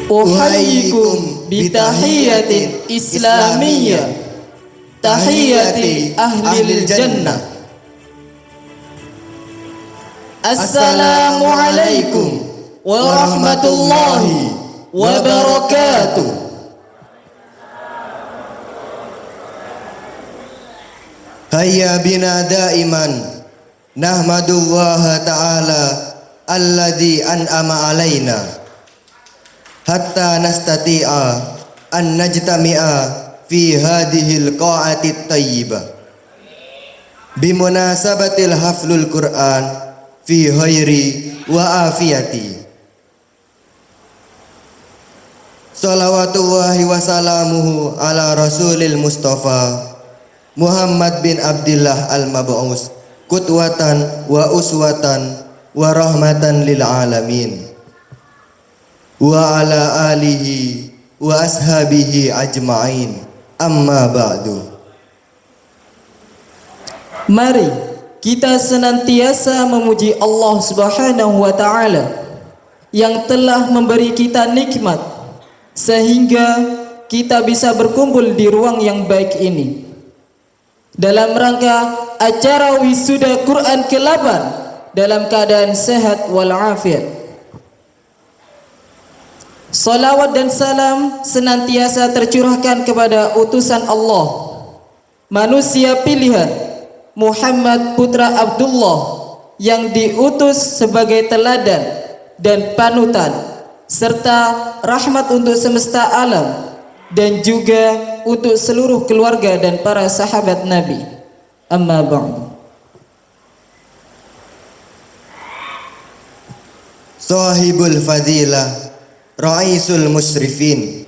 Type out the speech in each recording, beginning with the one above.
Uhayyikum bitahiyatin islamiyah, tahiyati ahlil jannah. Assalamualaikum warahmatullahi wabarakatuh. Hayya bina daiman nahmadullaha ta'ala alladhi an'ama alaina hatta nastati'a an najtami'a fi hadhil qa'ati tayyibah bimunasabatil haflul Qur'an fi khairi wa afiyati. Salawatullahi wa salamuhu ala rasulil mustafa Muhammad bin Abdullah al-Mab'us qudwatan wa uswatan wa rahmatan lil alamin wa ala alihi wa ashabihi ajma'in, amma ba'du. Mari kita senantiasa memuji Allah Subhanahu wa taala yang telah memberi kita nikmat sehingga kita bisa berkumpul di ruang yang baik ini dalam rangka acara wisuda Quran ke-8 dalam keadaan sehat walafiat. Salawat dan salam senantiasa tercurahkan kepada utusan Allah, manusia pilihan Muhammad putra Abdullah yang diutus sebagai teladan dan panutan serta rahmat untuk semesta alam dan juga untuk seluruh keluarga dan para sahabat Nabi. Amma ba'du. Sahibul fadilah Raisul Musyrifin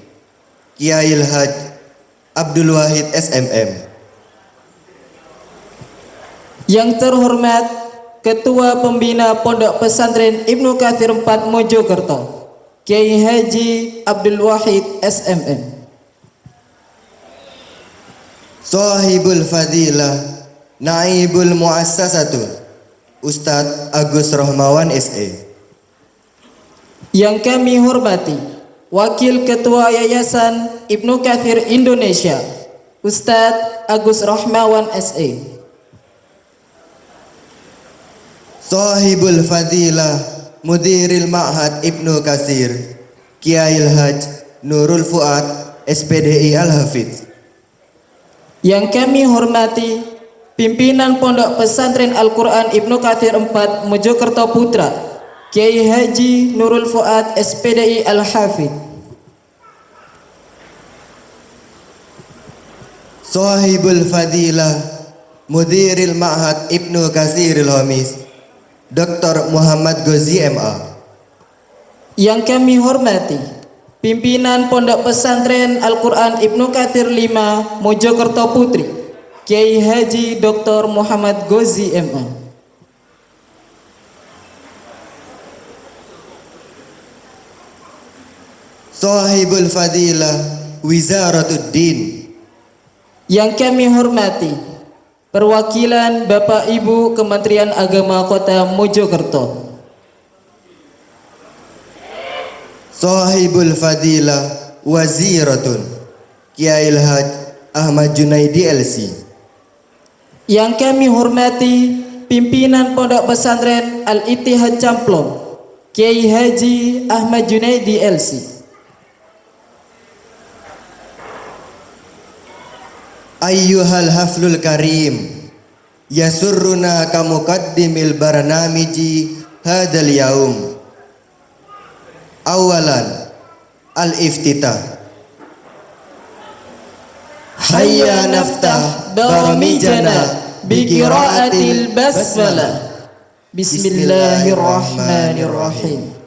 Kiyail Haj Abdul Wahid SMM. Yang terhormat Ketua Pembina Pondok Pesantren Ibnu Katsir 4 Mojokerto, Kiai Haji Abdul Wahid SMM. Sahibul fadilah Naibul Muassasatun Ustadz Agus Rohmawan SE. Yang kami hormati Wakil Ketua Yayasan Ibnu Katsir Indonesia, Ustadz Agus Rohmawan SE. Sahibul fadilah Mudiril Ma'had Ibnu Katsir Kiyail Haj Nurul Fuad SPDI Al-Hafidz. Yang kami hormati Pimpinan Pondok Pesantren Al-Quran Ibnu Katsir 4 Mojokerto Putra, Kiai Haji Nurul Fuad SPDI Al-Hafidz. Sahibul fadilah Mudiril Ma'had Ibnu Katsiril Hamis Dr. Muhammad Ghazi MA. Yang kami hormati Pimpinan Pondok Pesantren Al-Quran Ibnu Katsir 5 Mojokerto Putri, Kiai Haji Dr. Muhammad Ghazi MA. Sahibul fadilah Wizaratuddin. Yang kami hormati perwakilan Bapak Ibu Kementerian Agama Kota Mojokerto. Sahibul fadilah Waziratun Kiyail Haj Ahmad Junaidi LC. Yang kami hormati Pimpinan Pondok Pesantren Al-Ittihad Camplong, Kiai Haji Ahmad Junaidi LC. Ayyuhal haflul karim, yasurruna kamuqaddimil barnamiji hadal yaum. Awalan al-iftitah. Hayya naftah baramijana biqiraatil basmalah. Bismillahirrahmanirrahim.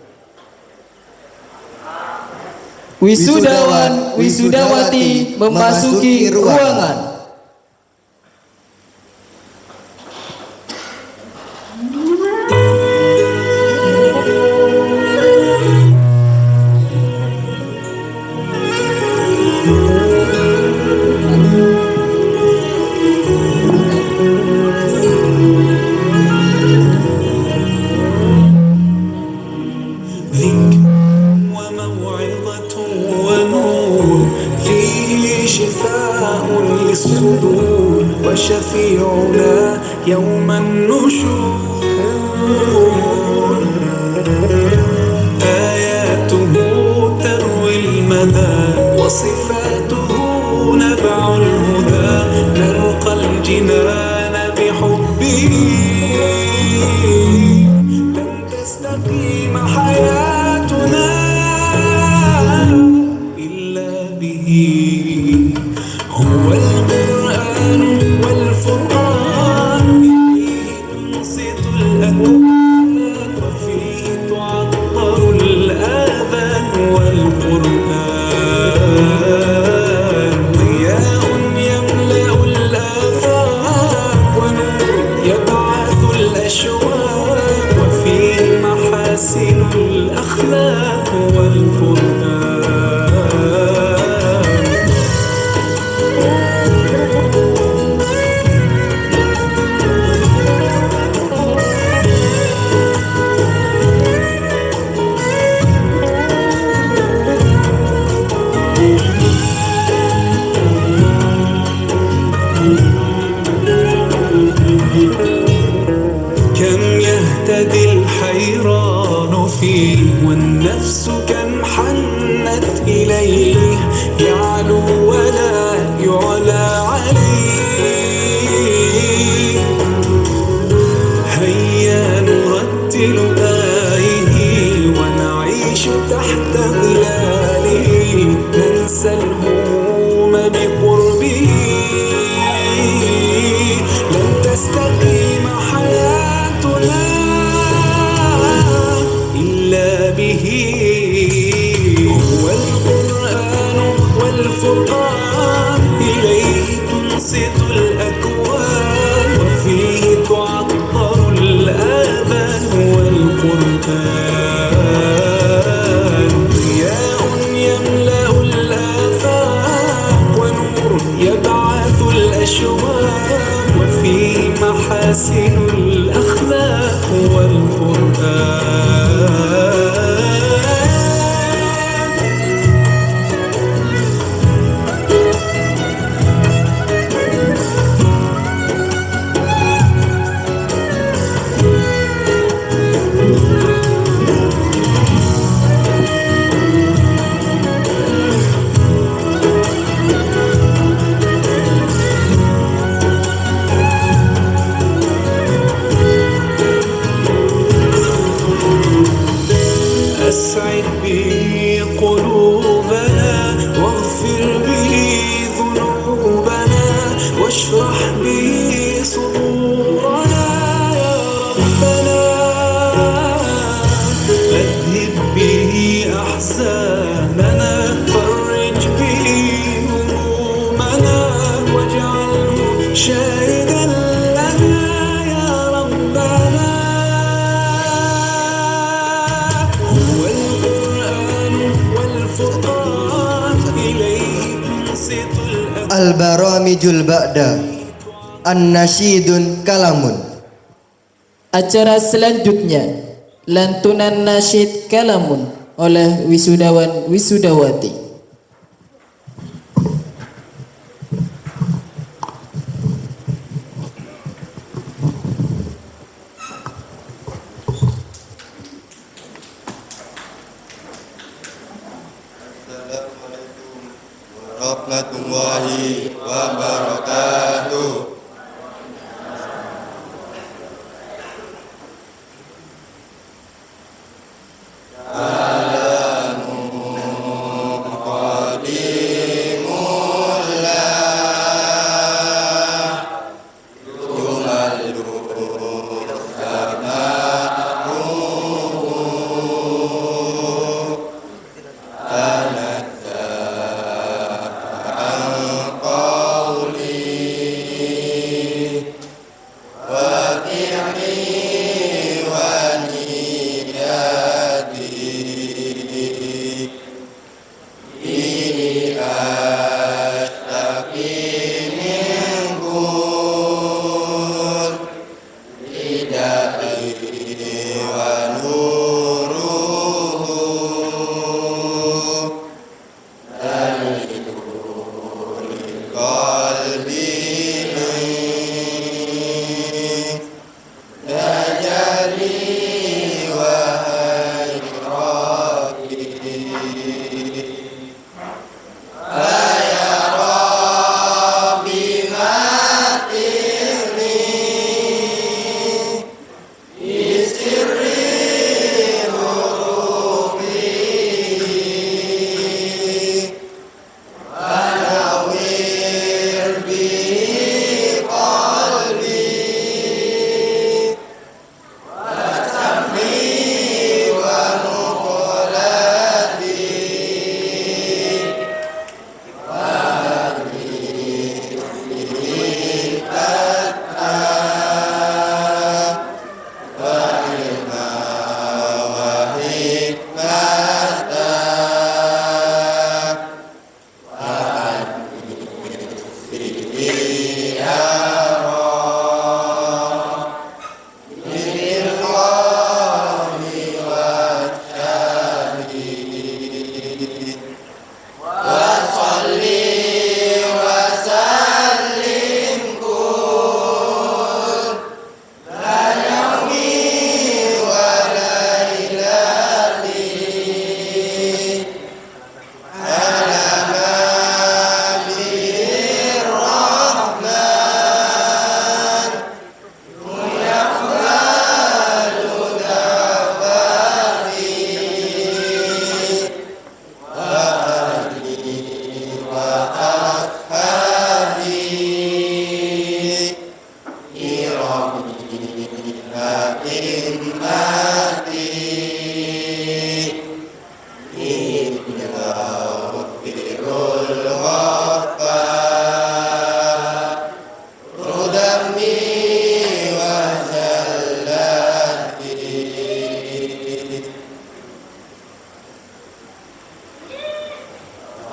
Wisudawan wisudawati memasuki ruangan. وموعظة يوم النشور آياته تروي المدى وصفاته نبع الهدى نرقى الجنان بحبه لن تستقيم حياتنا إلا به هو القرآن والفرقان إليه تنصت الأكوان وفيه تعطر الآذان والقرآن ضياء يملأ الآفاق ونور يبعث الأشواق وفيه محاسن الأخلاق والقرآن كم يهتدي الحيران فيه والنفس كم حنت إليه يعلو ولا يعلى عليه هيا نرتل آيه ونعيش تحت ظلاله ننسى الهموم بقربه لن تستقيم حياتنا إلا به هو القرآن والفرقان إليه تنصت الأكوان وفيه تعطر الآذان والقرآن ضياء يملأ الآفاق ونور يبعث الأشواق وفيه محاسن الأخلاق والقرآن أسعد به قلوبنا واغفر به ذنوبنا واشرح به صدورنا يا ربنا أذهب به أحزاننا فرج به همومنا واجعله شاهدا لنا يا ربنا هو القرآن والفرقان إليه تنصت Al-Baramijul Ba'da An-Nasyidun Kalamun. Acara selanjutnya lantunan nasyid kalamun oleh wisudawan wisudawati. Warahmatullahi wabarakatuh.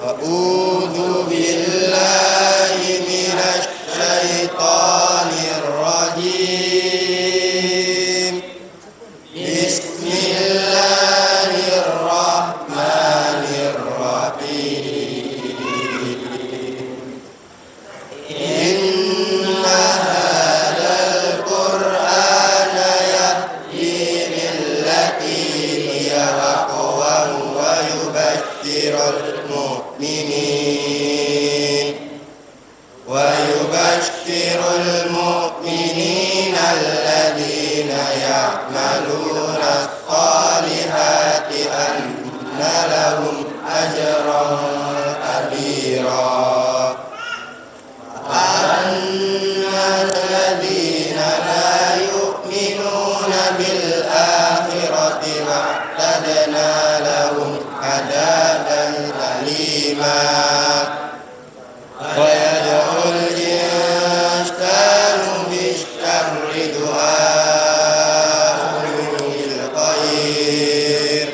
A'udzu billahi minasy syaithanir rajim. Bismillahirrahmanirrahim. Inna hadzal qur'ana yahdi lillati hiya aqwam wa yubashshirul mu'minin alladhina ya'maluna as-salihati anna lahum ajran kabira. Amma alladhina la yu'minuna bil akhirati wa'tadna lahum adaban alima. Wa yad'ul insanu bisyarri du'aahu bil khair.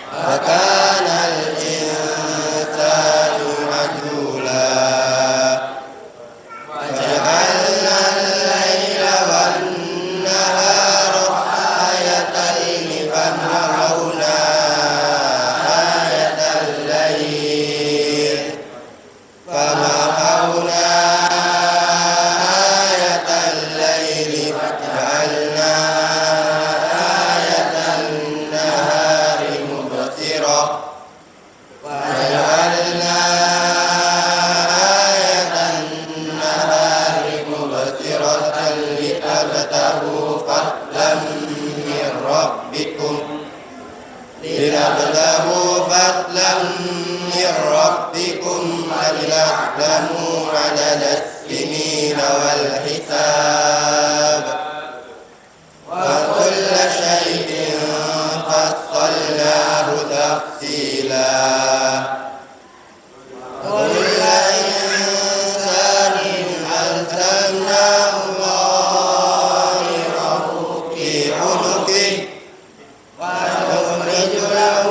Wa kana al insanu ajula. Wa ja'alna al-laila wan nahara ayataini famahawna ayatal lail. فمحونا آية الليل وجعلنا آية النهار مبصرة وجعلنا آية النهار مبصرة لتبتغوا فضلا من ربكم ولتعلموا عدد السنين والحساب وكل شيء فصلناه تفصيلا. وكل إنسان ألزمناه طائره في عنقه ونخرج له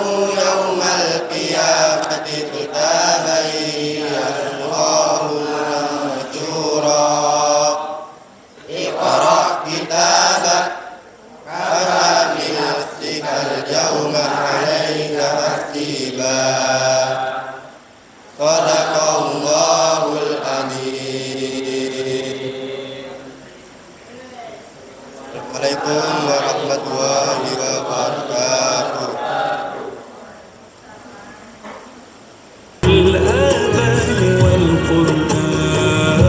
يوم القيامة كتابا يلقاه منشورا. اقرأ كتابك كفى بنفسك اليوم عليك حسيبا. صدق الله العظيم. Assalamualaikum warahmatullahi wabarakatuh. الآذان والقرآن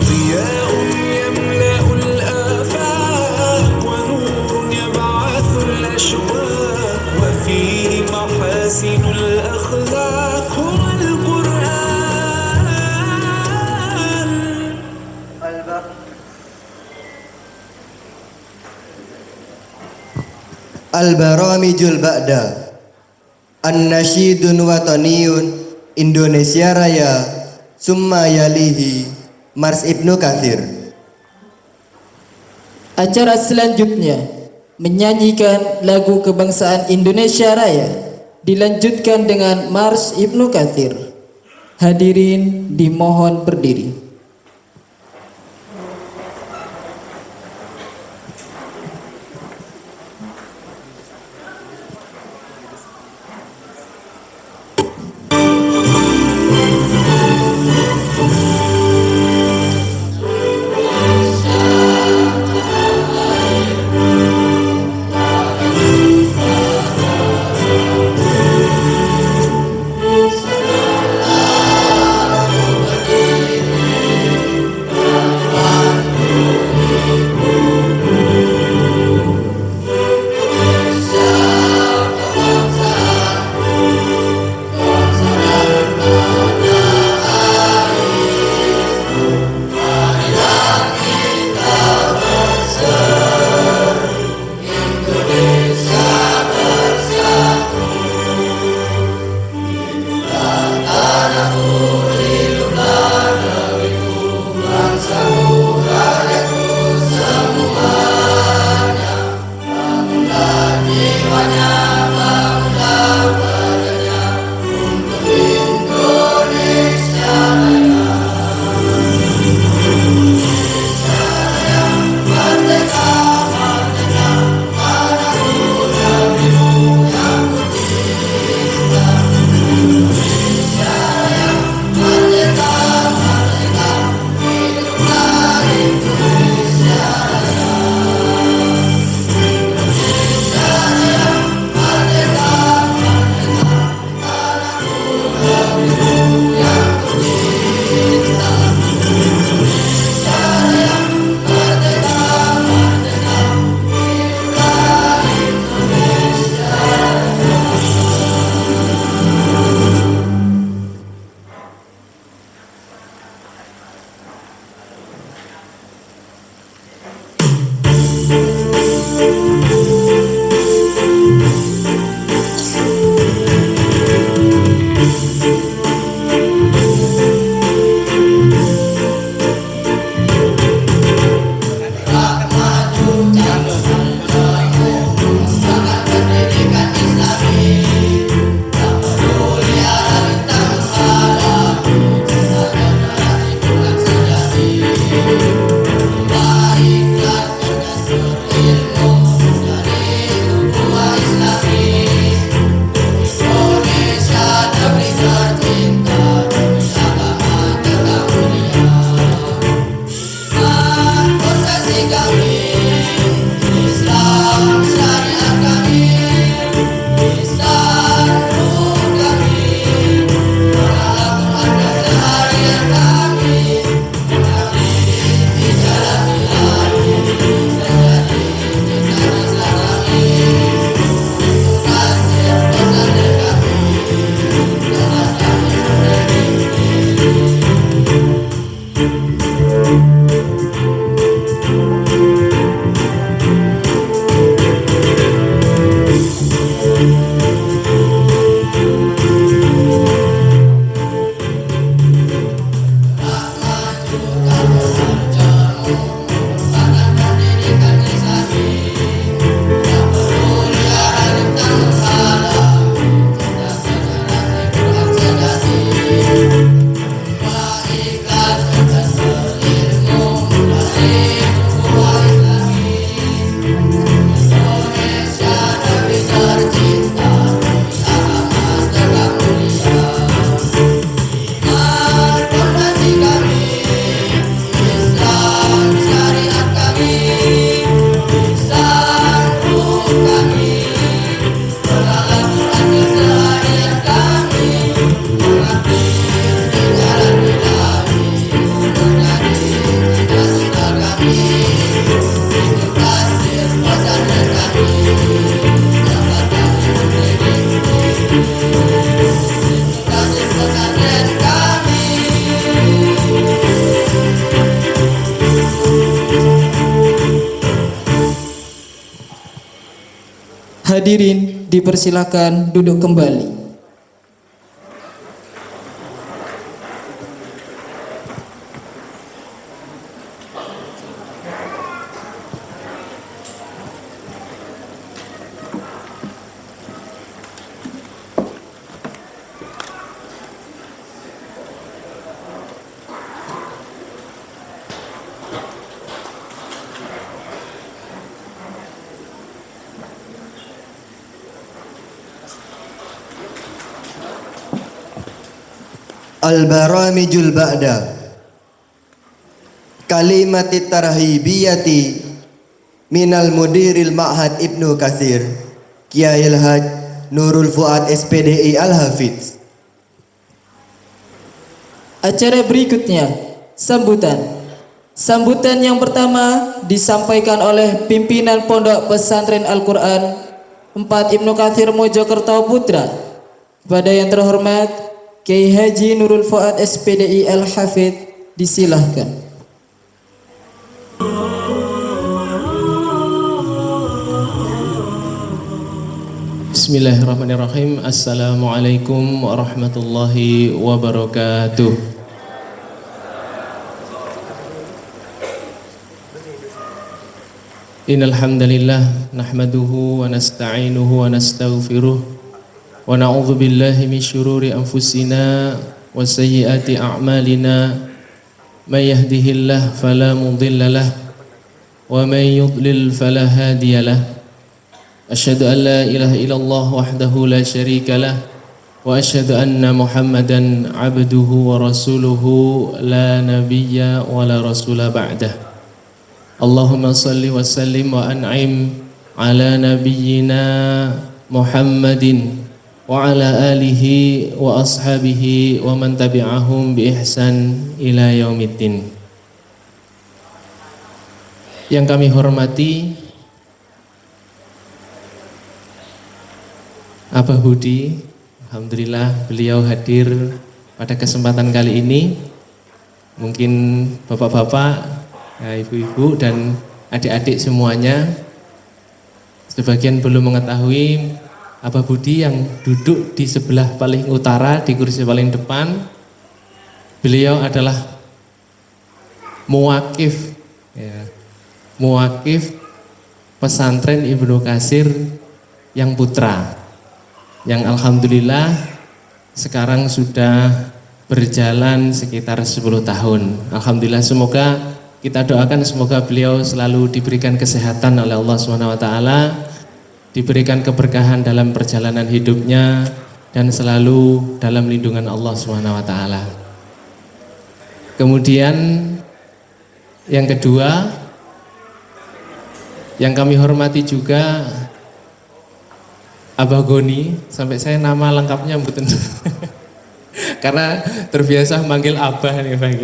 ضياء يملأ الآفاق ونور يبعث الأشواق وفيه محاسن الأخلاق هو القرآن. Al-Baramijul Ba'da An-Nasyidun Wataniyun Indonesia Raya Summa Yalihi Mars Ibnu Katsir. Acara selanjutnya menyanyikan lagu kebangsaan Indonesia Raya dilanjutkan dengan Mars Ibnu Katsir. Hadirin dimohon berdiri. Hadirin dipersilakan duduk kembali. Al-baramijul ba'da kalimati tarhibiyati minal mudiril ma'had Ibnu Katsir Kiai Haj Nurul Fuad SPDI Al-Hafidz. Acara berikutnya sambutan. Sambutan yang pertama disampaikan oleh pimpinan Pondok Pesantren Al-Quran 4 Ibnu Katsir Mojokerto Putra. Kepada yang terhormat Kiai Haji Nurul Fuad SPDI Al-Hafidz, disilahkan. Bismillahirrahmanirrahim. Assalamualaikum warahmatullahi wabarakatuh. Innal hamdalillah nahmaduhu wa nasta'inuhu wa nastaghfiruh wa na'udzu billahi min syururi anfusina wa sayyiati a'malina may yahdihillahu fala mudilla lahu wa may yudlil fala hadiya lahu. Asyhadu an la ilaha illallah wahdahu la syarika lah wa asyhadu anna Muhammadan abduhu wa rasuluhu la nabiyya wa la rasula ba'dah. Allahumma salli wa sallim wa an'im ala nabiyyina Muhammadin wa ala alihi wa ashabihi wa man tabi'ahum bi ihsan ila yaumiddin. Yang kami hormati Abah Budi, alhamdulillah beliau hadir pada kesempatan kali ini. Mungkin bapak-bapak, ibu-ibu dan adik-adik semuanya, Sebagian belum mengetahui, Abah Budi yang duduk di sebelah paling utara di kursi paling depan, beliau adalah muwakif, ya, muwakif pesantren Ibnu Katsir yang putra, yang alhamdulillah sekarang sudah berjalan sekitar 10 tahun. Alhamdulillah, semoga kita doakan semoga beliau selalu diberikan kesehatan oleh Allah SWT, diberikan keberkahan dalam perjalanan hidupnya dan selalu dalam lindungan Allah SWT. Kemudian yang kedua yang kami hormati juga Abah Goni, sampai saya nama lengkapnya mboten. Karena terbiasa manggil Abah nih Bang.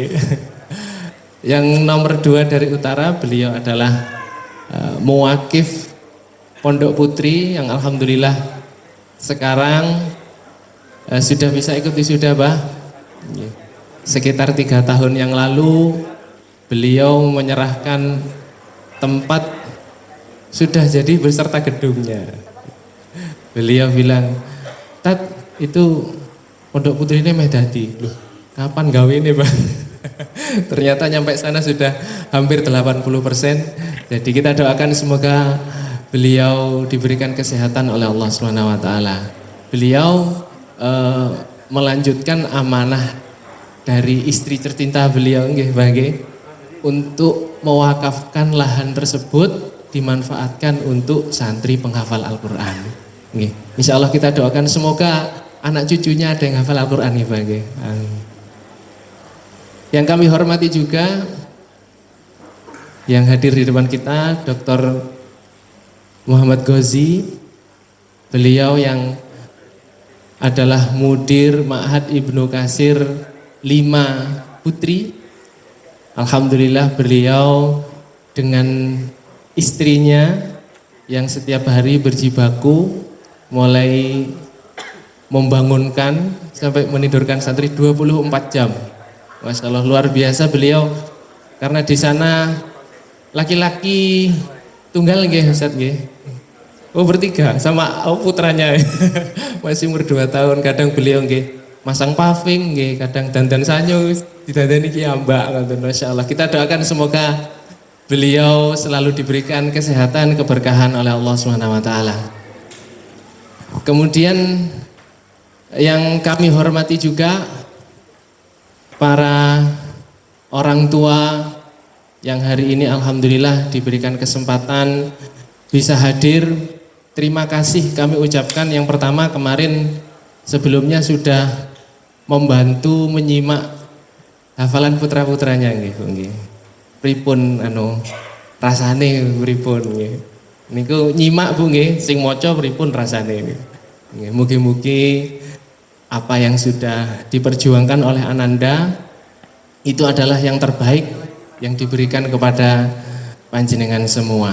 Yang nomor 2 dari utara, beliau adalah muwakif Pondok Putri yang alhamdulillah sekarang sudah bisa ikut wisuda, Bah. Sekitar 3 tahun yang lalu beliau menyerahkan tempat sudah jadi beserta gedungnya. Beliau bilang, "Tat, itu Pondok Putri ini meh dadi." Loh, kapan gawe ini, Bang? Ternyata nyampe sana sudah hampir 80%. Jadi kita doakan semoga beliau diberikan kesehatan oleh Allah SWT. Beliau melanjutkan amanah dari istri tercinta beliau nggih, Bang, untuk mewakafkan lahan tersebut dimanfaatkan untuk santri penghafal Al-Qur'an. Nggih. Insyaallah kita doakan semoga anak cucunya ada yang hafal Al-Qur'an nggih, Bang. Yang kami hormati juga yang hadir di depan kita Dr. Muhammad Ghazi, beliau yang adalah mudir Ma'had Ibnu Katsir 5 Putri. Alhamdulillah beliau dengan istrinya yang setiap hari berjibaku mulai membangunkan sampai menidurkan santri 24 jam. Masya Allah, luar biasa beliau, karena di sana laki-laki tunggal nggih Ustaz nggih. Oh, bertiga sama putranya. Masih umur 2 tahun, kadang beliau nggih masang paving nggih, kadang dandan sanyo didandani ki ambak ngoten. Masyaallah, kita doakan semoga beliau selalu diberikan kesehatan, keberkahan oleh Allah SWT. Kemudian yang kami hormati juga para orang tua yang hari ini alhamdulillah diberikan kesempatan bisa hadir. Terima kasih kami ucapkan. Yang pertama, kemarin sebelumnya sudah membantu menyimak hafalan putra-putranya nggih. Pripun rasane pripun nggih. Niku nyimak Bu nggih, sing maca pripun rasane nggih. Mugi-mugi apa yang sudah diperjuangkan oleh Ananda itu adalah yang terbaik yang diberikan kepada panjenengan semua.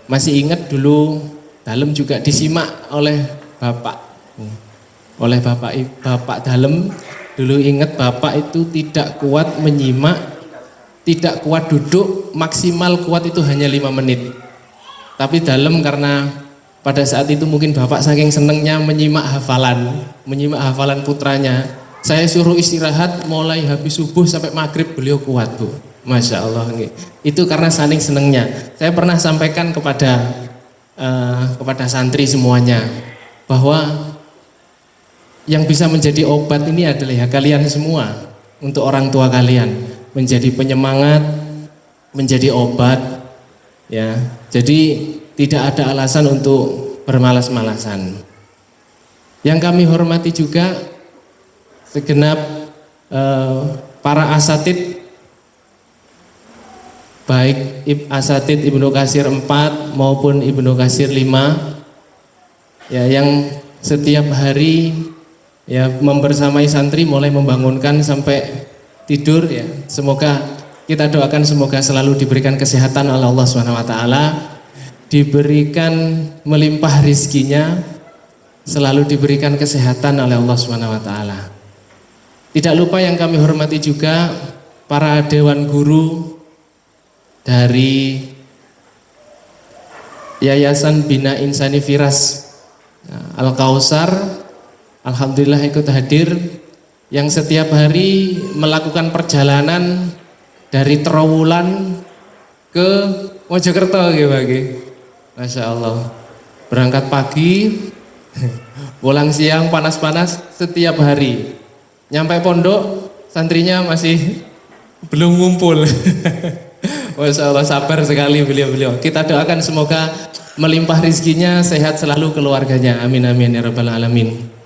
Masih ingat dulu Dalem juga disimak oleh Bapak. Oleh Bapak Dalem dulu, ingat Bapak itu tidak kuat menyimak, tidak kuat duduk, maksimal kuat itu hanya 5 menit. Tapi Dalem karena pada saat itu mungkin Bapak saking senengnya menyimak hafalan putranya, saya suruh istirahat mulai habis subuh sampai maghrib beliau kuat Bu. Masya Allah. Itu karena saking senengnya. Saya pernah sampaikan kepada santri semuanya bahwa yang bisa menjadi obat ini adalah ya kalian semua, untuk orang tua kalian, menjadi penyemangat, menjadi obat, ya. Jadi tidak ada alasan untuk bermalas-malasan. Yang kami hormati juga segenap para asatid, baik asatid Ibnu Katsir 4 maupun Ibnu Katsir 5, ya, yang setiap hari ya membersamai santri mulai membangunkan sampai tidur, ya. Semoga kita doakan semoga selalu diberikan kesehatan oleh Allah SWT, diberikan melimpah rizkinya, selalu diberikan kesehatan oleh Allah SWT. Tidak lupa yang kami hormati juga para dewan guru dari Yayasan Bina Insani Firas Al-Kausar, alhamdulillah ikut hadir, yang setiap hari melakukan perjalanan dari Trowulan ke Mojokerto gitu bagi. Masya Allah, berangkat pagi pulang siang panas-panas setiap hari, nyampe pondok santrinya masih belum ngumpul. Masya Allah, sabar sekali beliau-beliau. Kita doakan semoga melimpah rizkinya, sehat selalu keluarganya. Amin amin ya rabbal alamin.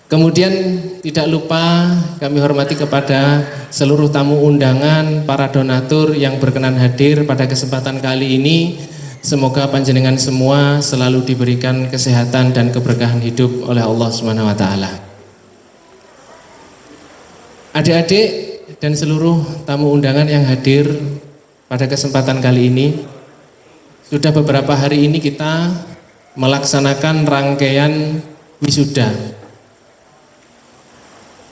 Kemudian tidak lupa kami hormati kepada seluruh tamu undangan, para donatur yang berkenan hadir pada kesempatan kali ini. Semoga panjenengan semua selalu diberikan kesehatan dan keberkahan hidup oleh Allah Subhanahu wa taala. Adik-adik dan seluruh tamu undangan yang hadir pada kesempatan kali ini, sudah beberapa hari ini kita melaksanakan rangkaian wisuda.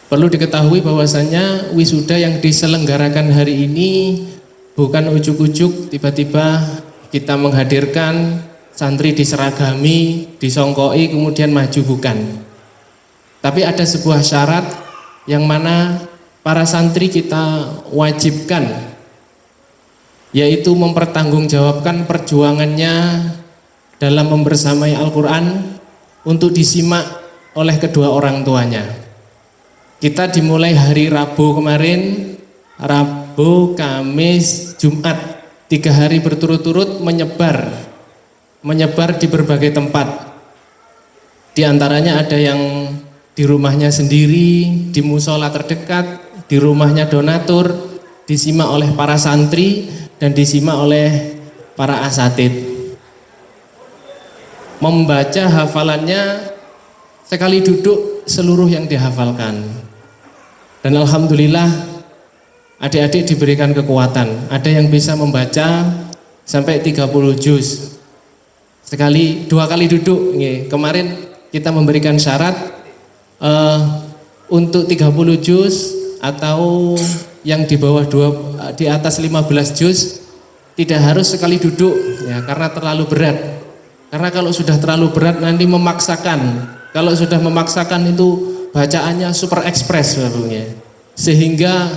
Perlu diketahui bahwasanya wisuda yang diselenggarakan hari ini bukan ujuk-ujuk tiba-tiba kita menghadirkan santri diseragami, disongkoi kemudian maju, bukan. Tapi ada sebuah syarat yang mana para santri kita wajibkan, yaitu mempertanggungjawabkan perjuangannya dalam membersamai Al-Quran untuk disimak oleh kedua orang tuanya. Kita dimulai hari Rabu kemarin, Rabu, Kamis, Jumat, 3 hari berturut-turut menyebar di berbagai tempat. Di antaranya ada yang di rumahnya sendiri, di musola terdekat, di rumahnya donatur, disimak oleh para santri dan disimak oleh para asatid. Membaca hafalannya sekali duduk seluruh yang dihafalkan. Dan alhamdulillah adik-adik diberikan kekuatan. Ada yang bisa membaca sampai 30 juz. 2 kali duduk. Kemarin kita memberikan syarat untuk 30 juz atau yang di bawah di atas 15 juz tidak harus sekali duduk ya, karena terlalu berat. Karena kalau sudah terlalu berat nanti memaksakan. Kalau sudah memaksakan itu bacaannya super ekspres sehingga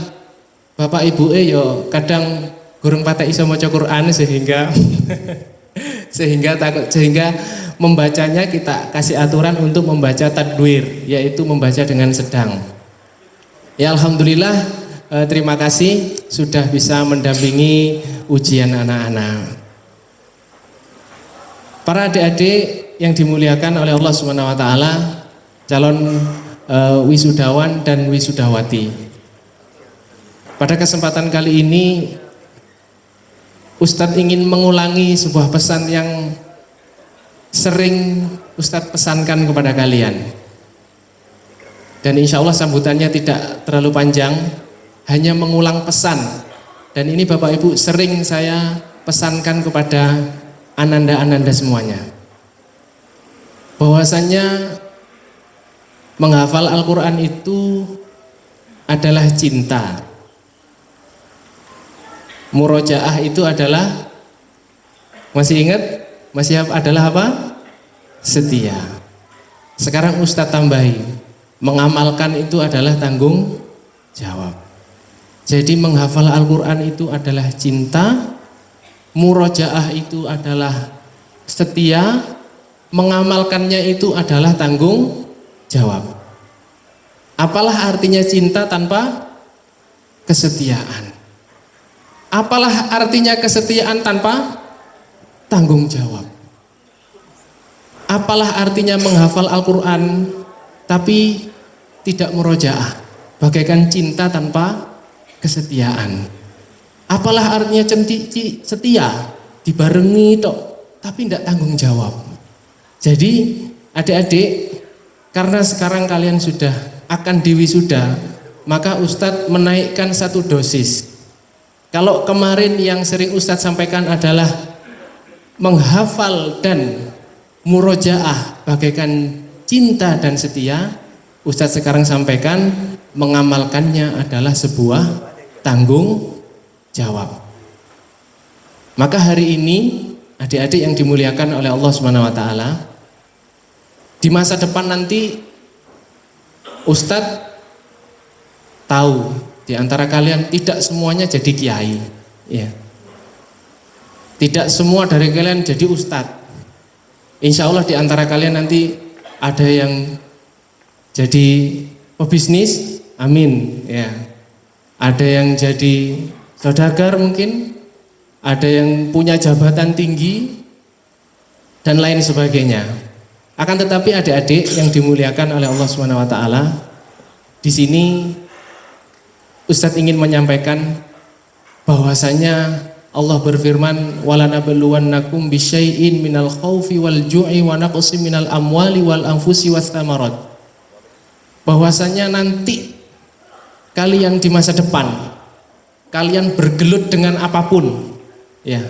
bapak ibu yo kadang gurung patek iso maca Quran sehingga sehingga membacanya kita kasih aturan untuk membaca tadwir, yaitu membaca dengan sedang. Ya alhamdulillah, terima kasih sudah bisa mendampingi ujian anak-anak. Para adik-adik yang dimuliakan oleh Allah Subhanahu wa taala, calon wisudawan dan wisudawati. Pada kesempatan kali ini Ustadz ingin mengulangi sebuah pesan yang sering Ustadz pesankan kepada kalian. Dan insya Allah sambutannya tidak terlalu panjang, hanya mengulang pesan. Dan ini Bapak Ibu sering saya pesankan kepada ananda-ananda semuanya. Bahwasanya menghafal Al-Quran itu adalah cinta. Murojaah itu adalah, masih ingat? Masih adalah apa? Setia. Sekarang Ustadz tambahi, mengamalkan itu adalah tanggung jawab. Jadi menghafal Al-Quran itu adalah cinta, murojaah itu adalah setia, mengamalkannya itu adalah tanggung jawab. Apalah artinya cinta tanpa kesetiaan? Apalah artinya kesetiaan tanpa tanggung jawab? Apalah artinya menghafal Al-Quran tapi tidak murojaah, bagaikan cinta tanpa kesetiaan? Apalah artinya setia, dibarengi tok tapi tidak tanggung jawab? Jadi adik-adik, karena sekarang kalian sudah akan diwisuda, maka Ustadz menaikkan 1 dosis. Kalau kemarin yang sering Ustadz sampaikan adalah menghafal dan murojaah bagaikan cinta dan setia, Ustadz sekarang sampaikan mengamalkannya adalah sebuah tanggung jawab. Maka hari ini adik-adik yang dimuliakan oleh Allah Subhanahu wa taala, di masa depan nanti Ustadz tahu di antara kalian tidak semuanya jadi kiai, ya. Tidak semua dari kalian jadi ustadz. Insya Allah di antara kalian nanti ada yang jadi pebisnis, amin, ya. Ada yang jadi saudagar mungkin, ada yang punya jabatan tinggi dan lain sebagainya. Akan tetapi adik-adik yang dimuliakan oleh Allah Subhanahu wa taala, di sini Ustadz ingin menyampaikan bahwasanya Allah berfirman, walanabluwannakum bisyai'in minal khaufi wal ju'i wa naqsin minal amwali wal anfusi was thamarat. Bahwasanya nanti kalian di masa depan kalian bergelut dengan apapun, ya.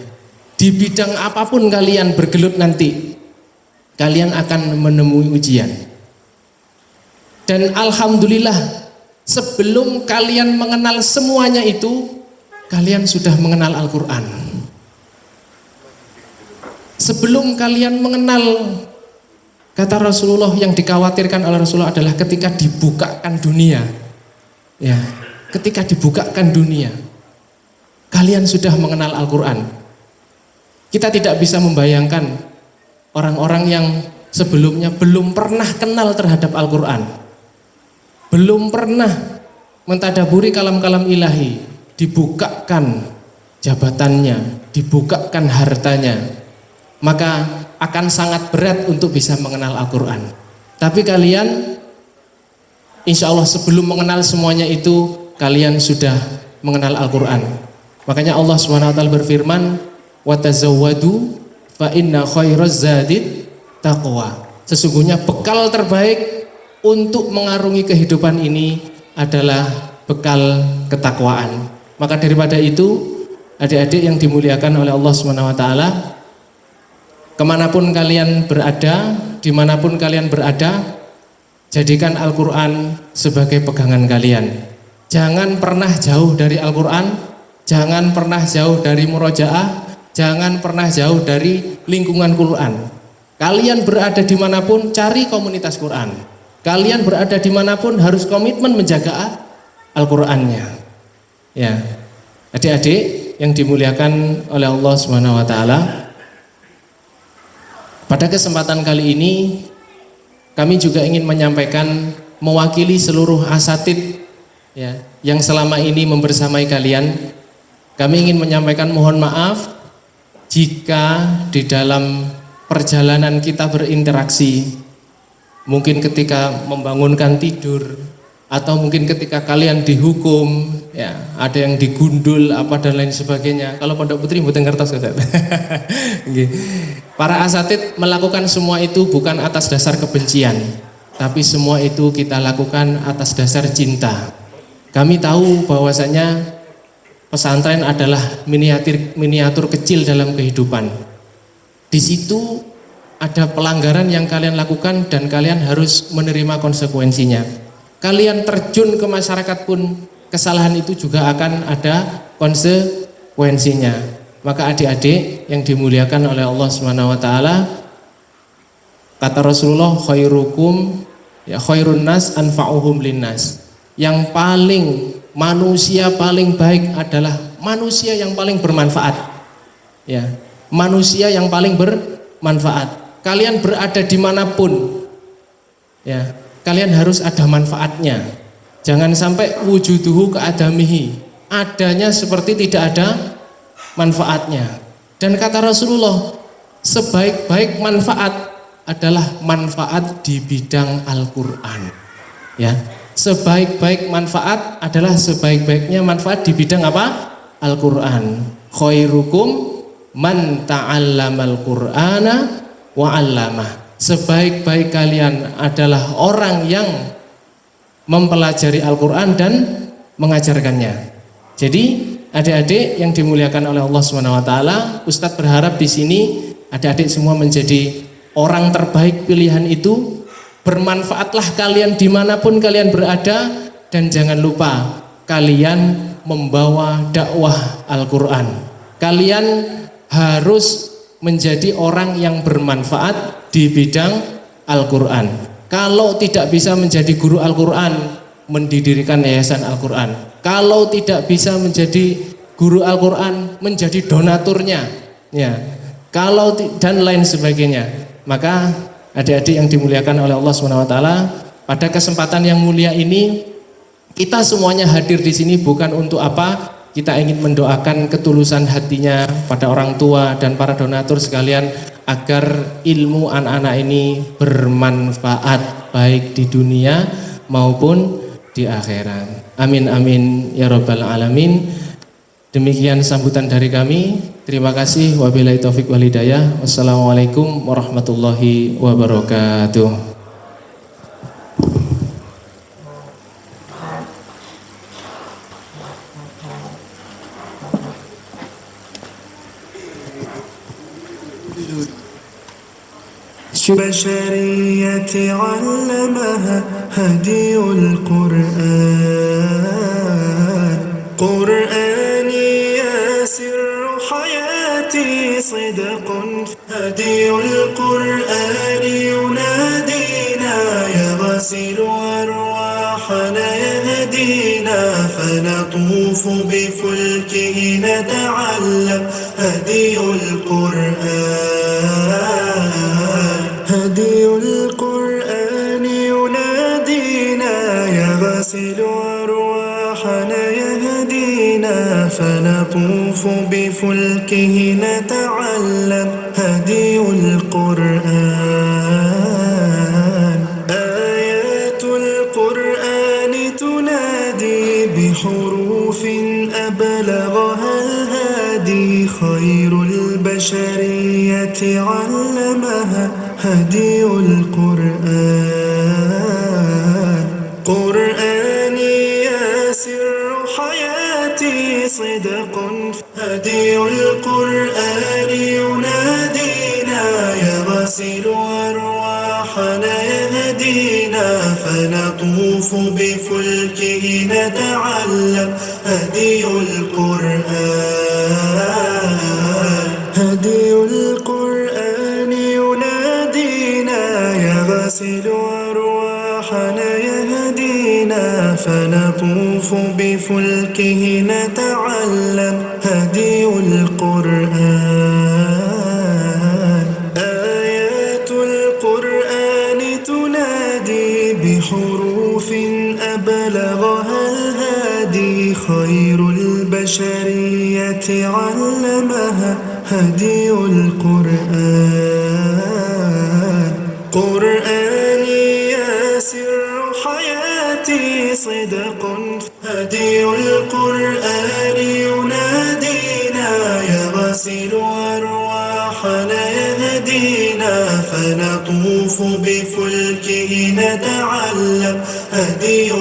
Di bidang apapun kalian bergelut nanti, kalian akan menemui ujian. Dan alhamdulillah, sebelum kalian mengenal semuanya itu, kalian sudah mengenal Al-Quran. Sebelum kalian mengenal, kata Rasulullah, yang dikhawatirkan oleh Rasulullah adalah ketika dibukakan dunia, ya, ketika dibukakan dunia, kalian sudah mengenal Al-Quran. Kita tidak bisa membayangkan orang-orang yang sebelumnya belum pernah kenal terhadap Al-Quran, belum pernah mentadaburi kalam-kalam ilahi, dibukakan jabatannya, dibukakan hartanya, maka akan sangat berat untuk bisa mengenal Al-Quran. Tapi kalian insya Allah sebelum mengenal semuanya itu, kalian sudah mengenal Al-Quran. Makanya Allah SWT berfirman, watazawwadu fa inna khairaz zadid taqwa. Sesungguhnya bekal terbaik untuk mengarungi kehidupan ini adalah bekal ketakwaan. Maka daripada itu, adik-adik yang dimuliakan oleh Allah Subhanahu wa taala, kemanapun kalian berada, dimanapun kalian berada, jadikan Al-Quran sebagai pegangan kalian. Jangan pernah jauh dari Al-Quran, jangan pernah jauh dari murojaah, jangan pernah jauh dari lingkungan Quran. Kalian berada dimanapun, cari komunitas Quran. Kalian berada dimanapun harus komitmen menjaga Al-Qurannya. Ya, adik-adik yang dimuliakan oleh Allah Subhanahu wa taala, pada kesempatan kali ini kami juga ingin menyampaikan mewakili seluruh asatid, ya, yang selama ini membersamai kalian. Kami ingin menyampaikan mohon maaf jika di dalam perjalanan kita berinteraksi, mungkin ketika membangunkan tidur, atau mungkin ketika kalian dihukum, ya, ada yang digundul apa dan lain sebagainya. Kalau Pondok Putri mboten ngertos Ustaz. Para asatid melakukan semua itu bukan atas dasar kebencian, tapi semua itu kita lakukan atas dasar cinta. Kami tahu bahwasanya pesantren adalah miniatur kecil dalam kehidupan. Di situ ada pelanggaran yang kalian lakukan dan kalian harus menerima konsekuensinya. Kalian terjun ke masyarakat pun kesalahan itu juga akan ada konsekuensinya. Maka adik-adik yang dimuliakan oleh Allah Subhanahu wa taala, kata Rasulullah, khairukum ya khairun nas anfa'uhum linnas. Yang paling, manusia paling baik adalah manusia yang paling bermanfaat. Ya, manusia yang paling bermanfaat. Kalian berada dimanapun, ya, kalian harus ada manfaatnya. Jangan sampai wujuduhu keadamihi, adanya seperti tidak ada manfaatnya. Dan kata Rasulullah, sebaik-baik manfaat adalah manfaat di bidang Al-Quran. Ya, sebaik-baik manfaat adalah sebaik-baiknya manfaat di bidang apa? Al-Quran. Khairukum man ta'allamal Qur'ana wa 'allamah. Sebaik-baik kalian adalah orang yang mempelajari Al-Quran dan mengajarkannya. Jadi adik-adik yang dimuliakan oleh Allah SWT, Ustadz berharap di sini adik-adik semua menjadi orang terbaik pilihan itu. Bermanfaatlah kalian dimanapun kalian berada, dan jangan lupa kalian membawa dakwah Al-Quran. Kalian harus menjadi orang yang bermanfaat di bidang Al-Quran. Kalau tidak bisa menjadi guru Al-Quran, mendirikan yayasan Al-Quran. Kalau tidak bisa menjadi guru Al-Quran, menjadi donaturnya, ya. Kalau dan lain sebagainya. Maka adik-adik yang dimuliakan oleh Allah SWT, pada kesempatan yang mulia ini kita semuanya hadir di sini bukan untuk apa? Kita ingin mendoakan ketulusan hatinya pada orang tua dan para donatur sekalian agar ilmu anak-anak ini bermanfaat baik di dunia maupun di akhirat. Amin amin ya rabbal alamin. Demikian sambutan dari kami. Terima kasih. Wabillahi taufik wal hidayah. Wassalamualaikum warahmatullahi wabarakatuh. بشرية علمها هدي القرآن قرآني يا سر حياتي صدق هدي القرآن ينادينا يغسل أرواحنا يهدينا فنطوف بفلكه نتعلم هدي القرآن هدي القرآن ينادينا يغسل أرواحنا يهدينا فنطوف بفلكه نتعلم هدي القرآن آيات القرآن تنادي بحروف أبلغها الهادي خير البشرية علمها هدي القرآن قرآني يا سر حياتي صدق هدي القرآن ينادينا يغسل أرواحنا يهدينا فنطوف بفلكه نتعلم هدي القرآن هدي القرآن ينادينا يغسل أرواحنا يهدينا فنطوف بفلكه نتعلم هدي القرآن آيات القرآن تنادي بحروف أبلغها الهادي خير البشرية علمها هدي القرآن قرآني يا سر حياتي صدق هدي القرآن ينادينا يغسل أرواحنا يهدينا فنطوف بفلكه نتعلم هدي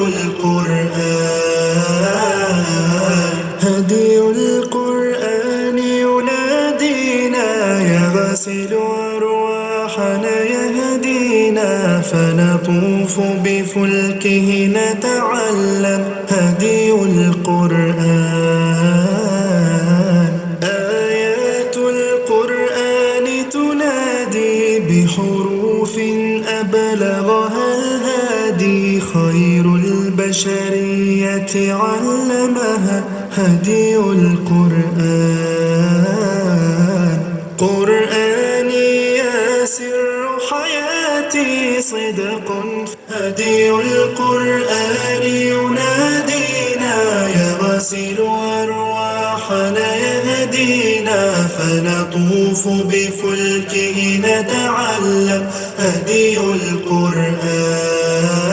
القرآن هدي القرآن ينادينا يغسل أرواحنا يهدينا فنطوف بفلكه نتعلم هدي القرآن آيات القرآن تنادي بحروف أبلغها الهادي خير البشرية علمها هدي القرآن قرآني يا سر حياتي صدق هدي القرآن ينادينا يغسل أرواحنا يهدينا فنطوف بفلكه نتعلم هدي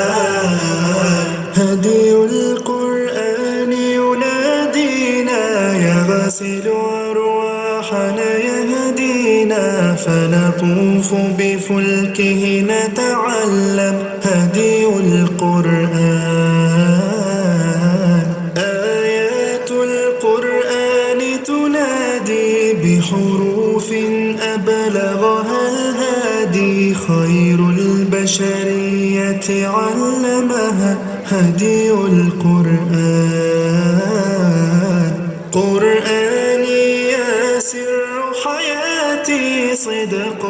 القرآن هدي القرآن ينادينا يغسل أرواحنا يهدينا فنطوف بفلكه نتعلم هدي القرآن آيات القرآن تنادي بحروف أبلغها الهادي خير البشرية علمها هدي القرآن قرآني يا سر حياتي حياتي صدق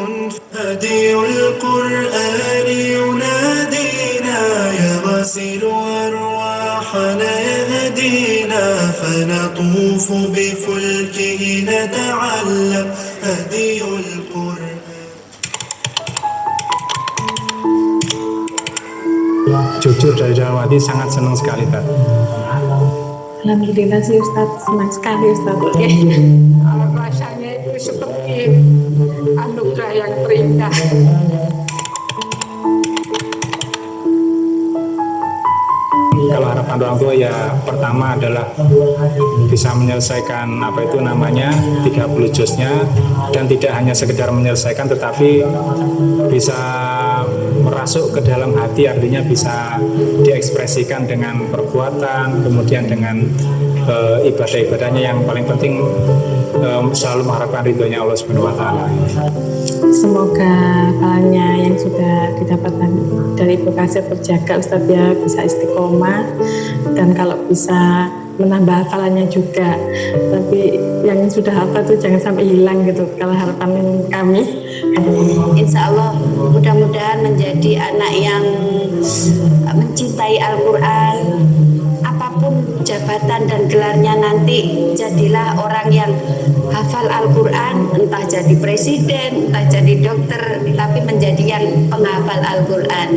هدي القرآن ينادينا يا غاسل أرواحنا يهدينا فنطوف بفلكه نتعلم هدي القرآن. Jujur dari dalam hati sangat senang sekali Tad. Alhamdulillah sih Ustadz, senang sekali Ustadz. Rasanya itu seperti anugerah yang terindah. Kalau harapan orang tua ya pertama adalah bisa menyelesaikan 30 juznya, dan tidak hanya sekedar menyelesaikan tetapi bisa merasuk ke dalam hati, artinya bisa diekspresikan dengan perbuatan, kemudian dengan ibadah-ibadahnya, yang paling penting selalu mengharapkan ridhonya Allah Subhanahu wa taala. Semoga hafalannya yang sudah didapatkan dari Ibu Kasih terjaga Ustadz ya, bisa istiqomah, dan kalau bisa menambah hafalannya juga. Tapi yang sudah hafal itu jangan sampai hilang gitu, kalau harapan kami. Insya Allah mudah-mudahan menjadi anak yang mencintai Al-Quran. Apapun jabatan dan gelarnya nanti, jadilah orang yang hafal Al-Quran, entah jadi presiden, entah jadi dokter, tapi menjadi yang penghafal Al-Quran.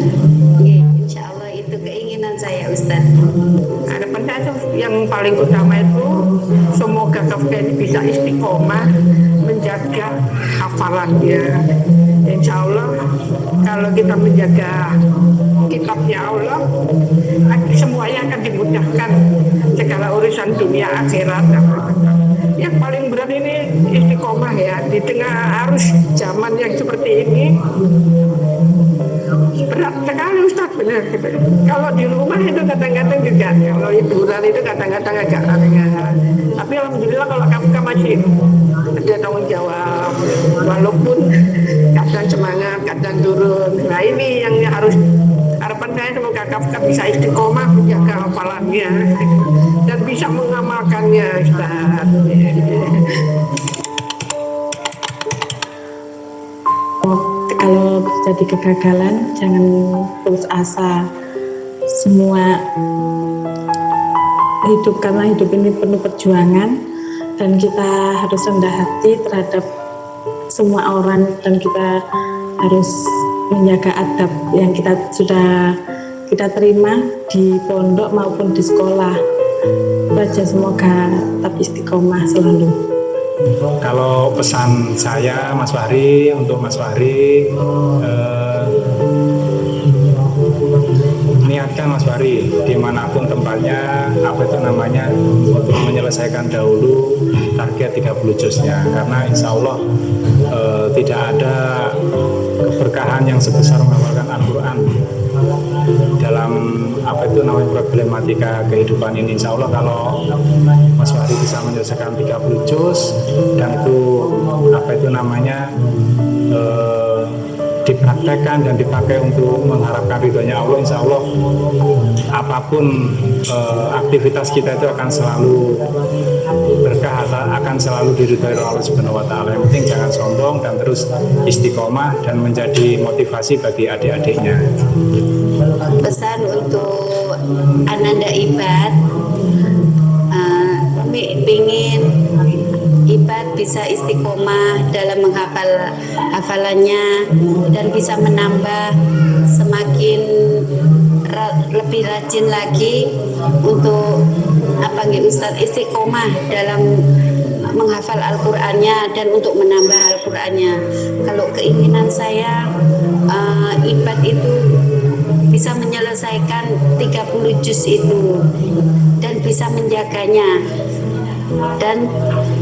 Insya Allah itu keinginan saya, Ustaz. Harapan saya yang paling utama itu semoga Kafka ini bisa istiqomah menjaga hafalannya. Insya Allah kalau kita menjaga kitabnya Allah, semuanya akan dimudahkan, segala urusan dunia akhirat. Yang paling berat ini istiqomah ya, di tengah arus zaman yang seperti ini. Berat sekali Ustaz, benar. Kalau di rumah itu kadang-kadang juga, kalau hiburan itu kadang-kadang agak ringan. Tapi alhamdulillah kalau Kafka masih ada tanggung jawab, walaupun kadang semangat, kadang turun. Nah ini yang harus, harapan saya semoga Kafka bisa istiqomah menjaga hafalannya dan bisa mengamalkannya, Ustaz. Kalau terjadi kegagalan, jangan putus asa. Semua hidup, karena hidup ini penuh perjuangan, dan kita harus rendah hati terhadap semua orang, dan kita harus menjaga adab yang kita sudah kita terima di pondok maupun di sekolah. Baca, semoga tetap istiqomah selalu. Kalau pesan saya Mas Fahri, untuk Mas Fahri, niatkan Mas Fahri dimanapun tempatnya, untuk menyelesaikan dahulu target 30 juznya, karena insya Allah tidak ada keberkahan yang sebesar menghafalkan Al-Quran dalam problematika kehidupan ini. Insya Allah kalau Mas Fahri bisa menyelesaikan 30 juz, dan itu dipraktekkan dan dipakai untuk mengharapkan ridhonya Allah, insya Allah apapun aktivitas kita itu akan selalu berkah, akan selalu diridhoi Allah Subhanahu wa taala. Yang penting jangan sombong dan terus istiqomah dan menjadi motivasi bagi adik-adiknya. Pesan untuk Ananda Ibad, ingin Ibad bisa istiqomah dalam menghafal hafalannya dan bisa menambah semakin lebih rajin lagi untuk Ustaz, istiqomah dalam menghafal Al-Qur'annya dan untuk menambah Al-Qur'annya. Kalau keinginan saya, Ibad itu bisa menyelesaikan 30 juz itu dan bisa menjaganya dan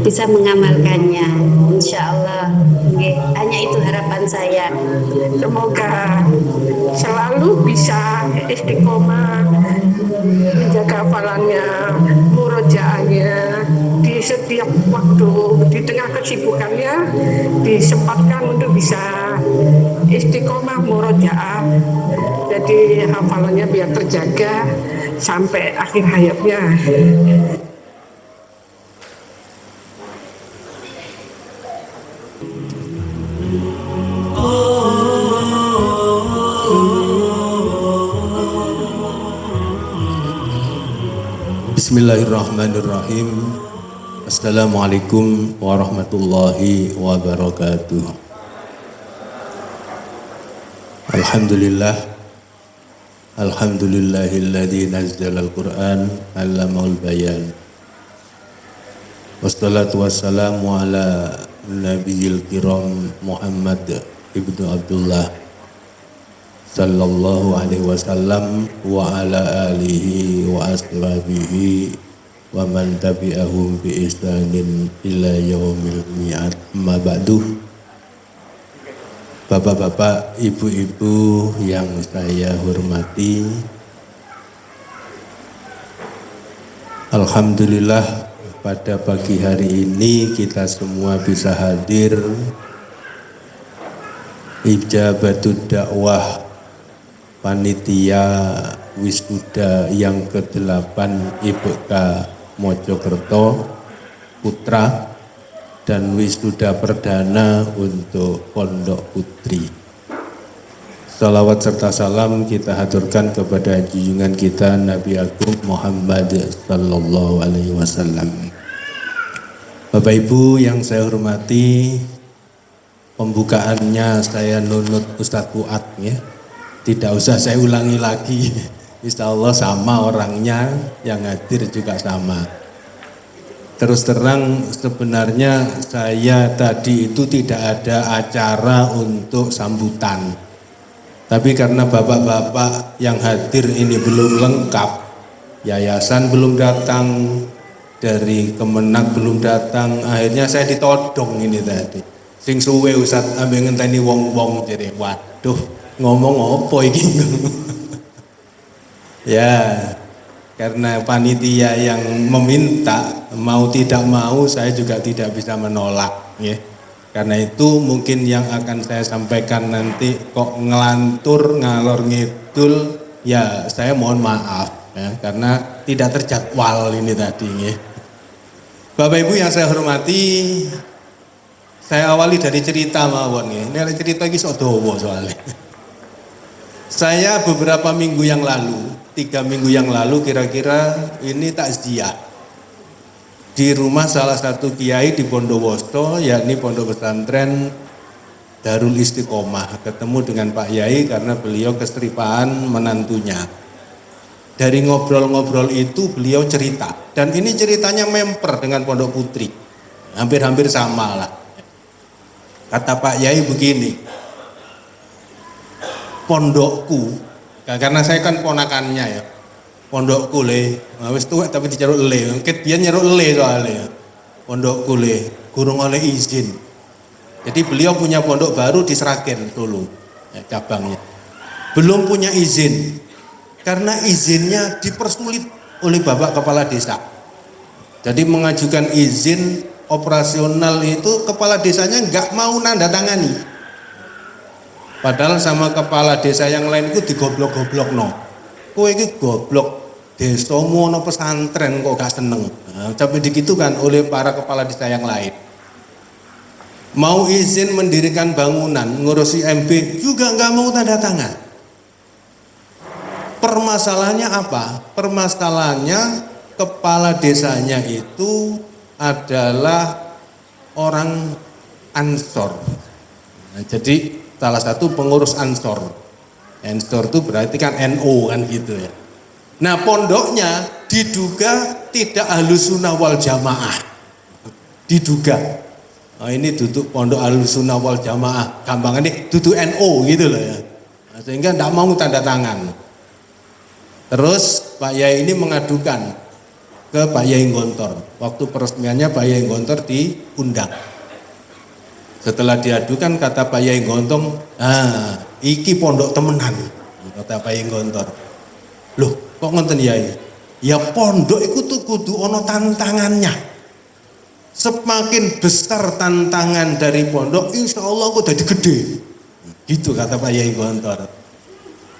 bisa mengamalkannya, insya Allah. Hanya itu harapan saya. Semoga selalu bisa istiqomah menjaga hafalannya, murojaahnya di setiap waktu, di tengah kesibukannya disempatkan untuk bisa istiqomah murojaah, jadi hafalannya biar terjaga sampai akhir hayatnya. Bismillahirrahmanirrahim. Assalamualaikum warahmatullahi wabarakatuh. Alhamdulillah. Alhamdulillahilladzi nazzala al-Qur'an 'allamahul bayan. Wassalatu wassalamu ala nabiyil kiram Muhammad ibnu Abdullah sallallahu alaihi wasallam wa ala alihi wa ashabihi wa man tabi'ahum bi ihsanin ila yaumil mi'ad. Amma ba'du. Bapak-bapak, ibu-ibu yang saya hormati, alhamdulillah pada pagi hari ini kita semua bisa hadir ijabatud dakwah panitia wisuda yang ke-8 IPK Mojokerto Putra dan wisuda perdana untuk Pondok Putri. Salawat serta salam kita haturkan kepada junjungan kita Nabi Agung Muhammad sallallahu alaihi wasallam. Bapak Ibu yang saya hormati, pembukaannya saya nunut Ustadz Fuad ya. Tidak usah saya ulangi lagi. Insya Allah sama orangnya, yang hadir juga sama. Terus terang sebenarnya saya tadi itu tidak ada acara untuk sambutan. Tapi karena bapak-bapak yang hadir ini belum lengkap, yayasan belum datang, dari Kemenak belum datang, akhirnya saya ditodong ini tadi. Sing suwe Ustaz ambil ngenteni wong-wong jadi waduh ngomong apa iki. Ya, karena panitia yang meminta, mau tidak mau saya juga tidak bisa menolak ya. Karena itu mungkin yang akan saya sampaikan nanti kok ngelantur ngalor ngidul, ya saya mohon maaf ya, karena tidak terjadwal ini tadi ya. Bapak Ibu yang saya hormati, saya awali dari cerita mawon ya. Ini cerita iki sok dawa soalnya. Saya beberapa minggu yang lalu, 3 minggu yang lalu kira-kira ini takziah di rumah salah satu kiai di Bondowoso, yakni Pondok Pesantren Darul Istiqomah. Ketemu dengan Pak Yai karena beliau keseripaan menantunya. Dari ngobrol-ngobrol itu beliau cerita, dan ini ceritanya memper dengan Pondok Putri, hampir-hampir sama lah. Kata Pak Yai begini, pondokku, karena saya kan ponakannya ya, pondokku le, wis tuwek tapi dicaruk le, ket biyen nyeruk le soalnya. Pondokku le, gurung oleh izin. Jadi beliau punya pondok baru di Sragen Solo, ya, cabangnya. Belum punya izin, karena izinnya dipersulit oleh Bapak Kepala Desa. Jadi mengajukan izin operasional itu kepala desanya nggak mau nanda tangani. Padahal sama kepala desa yang lain itu digoblok-goblok no. Kowe iki goblok, desamu ono pesantren kok gak seneng. Nah, sampai digitu kan oleh para kepala desa yang lain. Mau izin mendirikan bangunan, ngurusi MB juga nggak mau tanda tangan. Permasalahannya apa? Permasalahannya kepala desanya itu adalah orang Ansor. Nah, jadi salah satu pengurus Ansor. Ansor itu berarti kan NU kan gitu ya. Nah pondoknya diduga tidak Ahlus Sunnah wal Jamaah. Diduga. Oh, ini duduk pondok Ahlus Sunnah wal Jamaah. Gampangannya duduk NU gitu loh ya. Nah, sehingga tidak mau tanda tangan. Terus Pak Yai ini mengadukan ke Pak Yai Gontor. Waktu peresmiannya Pak Yai Gontor diundang. Setelah diadukan kata Pak Yai Gontong, iki pondok temenan, kata Pak Yai Gontor. Loh, kok ngoten Yai? Ya pondok itu tuh kudu ono tantangannya. Semakin besar tantangan dari pondok, insya Allah kok jadi gede. Gitu kata Pak Yai Gontor.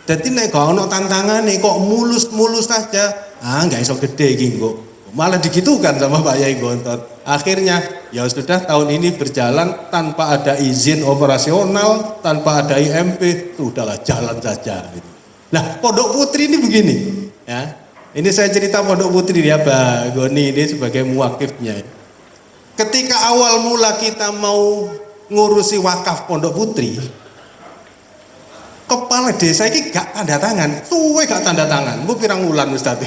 Jadi nek gak ono tantangan nih kok mulus-mulus saja, nggak iso gede iki kok. Malah digitukan sama Pak Yai Gontor. Akhirnya Ya sudah, tahun ini berjalan tanpa ada izin operasional, tanpa ada IMP, sudahlah jalan saja. Nah, Pondok Putri ini begini, ya. Ini saya cerita Pondok Putri ya, Pak Goni ini sebagai muwakifnya. Ketika awal mula kita mau ngurusi wakaf Pondok Putri, kepala desa ini gak tanda tangan, suwe gak tanda tangan, bu pirang wulan Ustaz.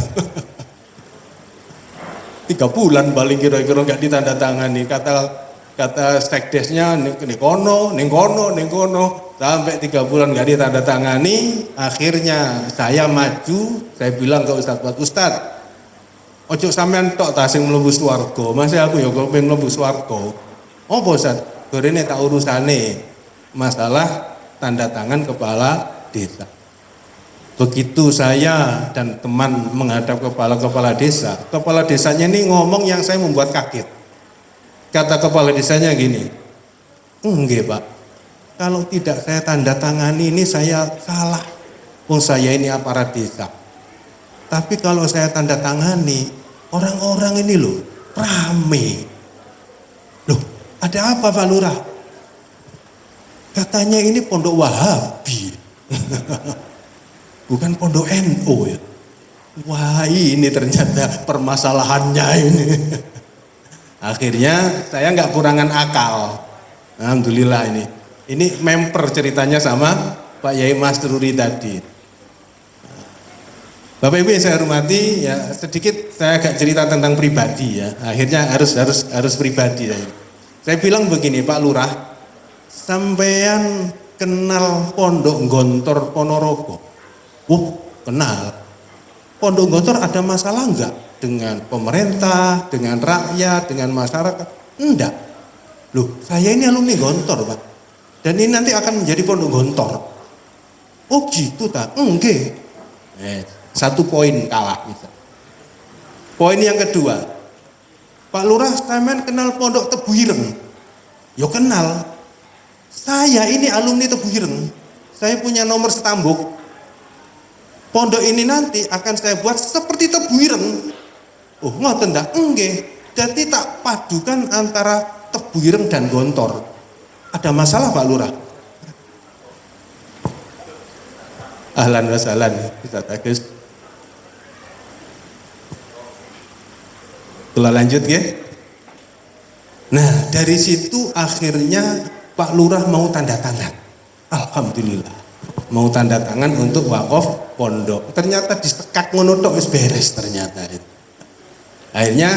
3 bulan paling kira-kira gak ditanda tangani, kata sekdesnya ning kono sampai 3 bulan gak ditanda tangani. Akhirnya saya maju, saya bilang ke Ustaz, ojo sampean tok ta sing mlebu swarga, masih aku ya kepengin mlebu swarga. Apa Ustaz? Gorene tak urusane masalah tanda tangan kepala desa. Begitu saya dan teman menghadap kepala desa, kepala desanya ini ngomong yang saya membuat kaget. Kata kepala desanya gini, enggak Pak, kalau tidak saya tanda tangani ini saya salah. Oh saya ini aparat desa. Tapi kalau saya tanda tangani, orang-orang ini loh rame. Loh ada apa Pak Lurah? Katanya ini pondok Wahabi. Bukan pondok NU ya. Wah ini ternyata permasalahannya ini. Akhirnya saya nggak kurangan akal. Alhamdulillah ini. Ini memper ceritanya sama Pak Yai Masruri tadi. Bapak Ibu yang saya hormati, ya sedikit saya agak cerita tentang pribadi ya. Akhirnya harus pribadi. Saya bilang begini Pak Lurah, sampean kenal Pondok Gontor Ponorogo? Kenal. Pondok Gontor ada masalah enggak dengan pemerintah, dengan rakyat, dengan masyarakat? Enggak. Loh, saya ini alumni Gontor, Pak. Dan ini nanti akan menjadi Pondok Gontor. Oh gitu tak? Enggak. 1 poin kalah bisa. Poin yang kedua, Pak Lurah sampean kenal Pondok Tebu Ireng? Yo kenal. Saya ini alumni Tebu Ireng. Saya punya nomor setambuk. Pondok ini nanti akan saya buat seperti Tebu Ireng. Oh ngoten ndak? Nggih. Jadi tak padukan antara Tebu Ireng dan Gontor. Ada masalah Pak Lurah? Ahlan wa sahlan, Ustaz Agus. Kula lanjut ya. Nah, dari situ akhirnya Pak Lurah mau tanda tangan. Alhamdulillah. Mau tanda tangan untuk wakaf pondok. Ternyata disekak ngono tok wis beres ternyata. Akhirnya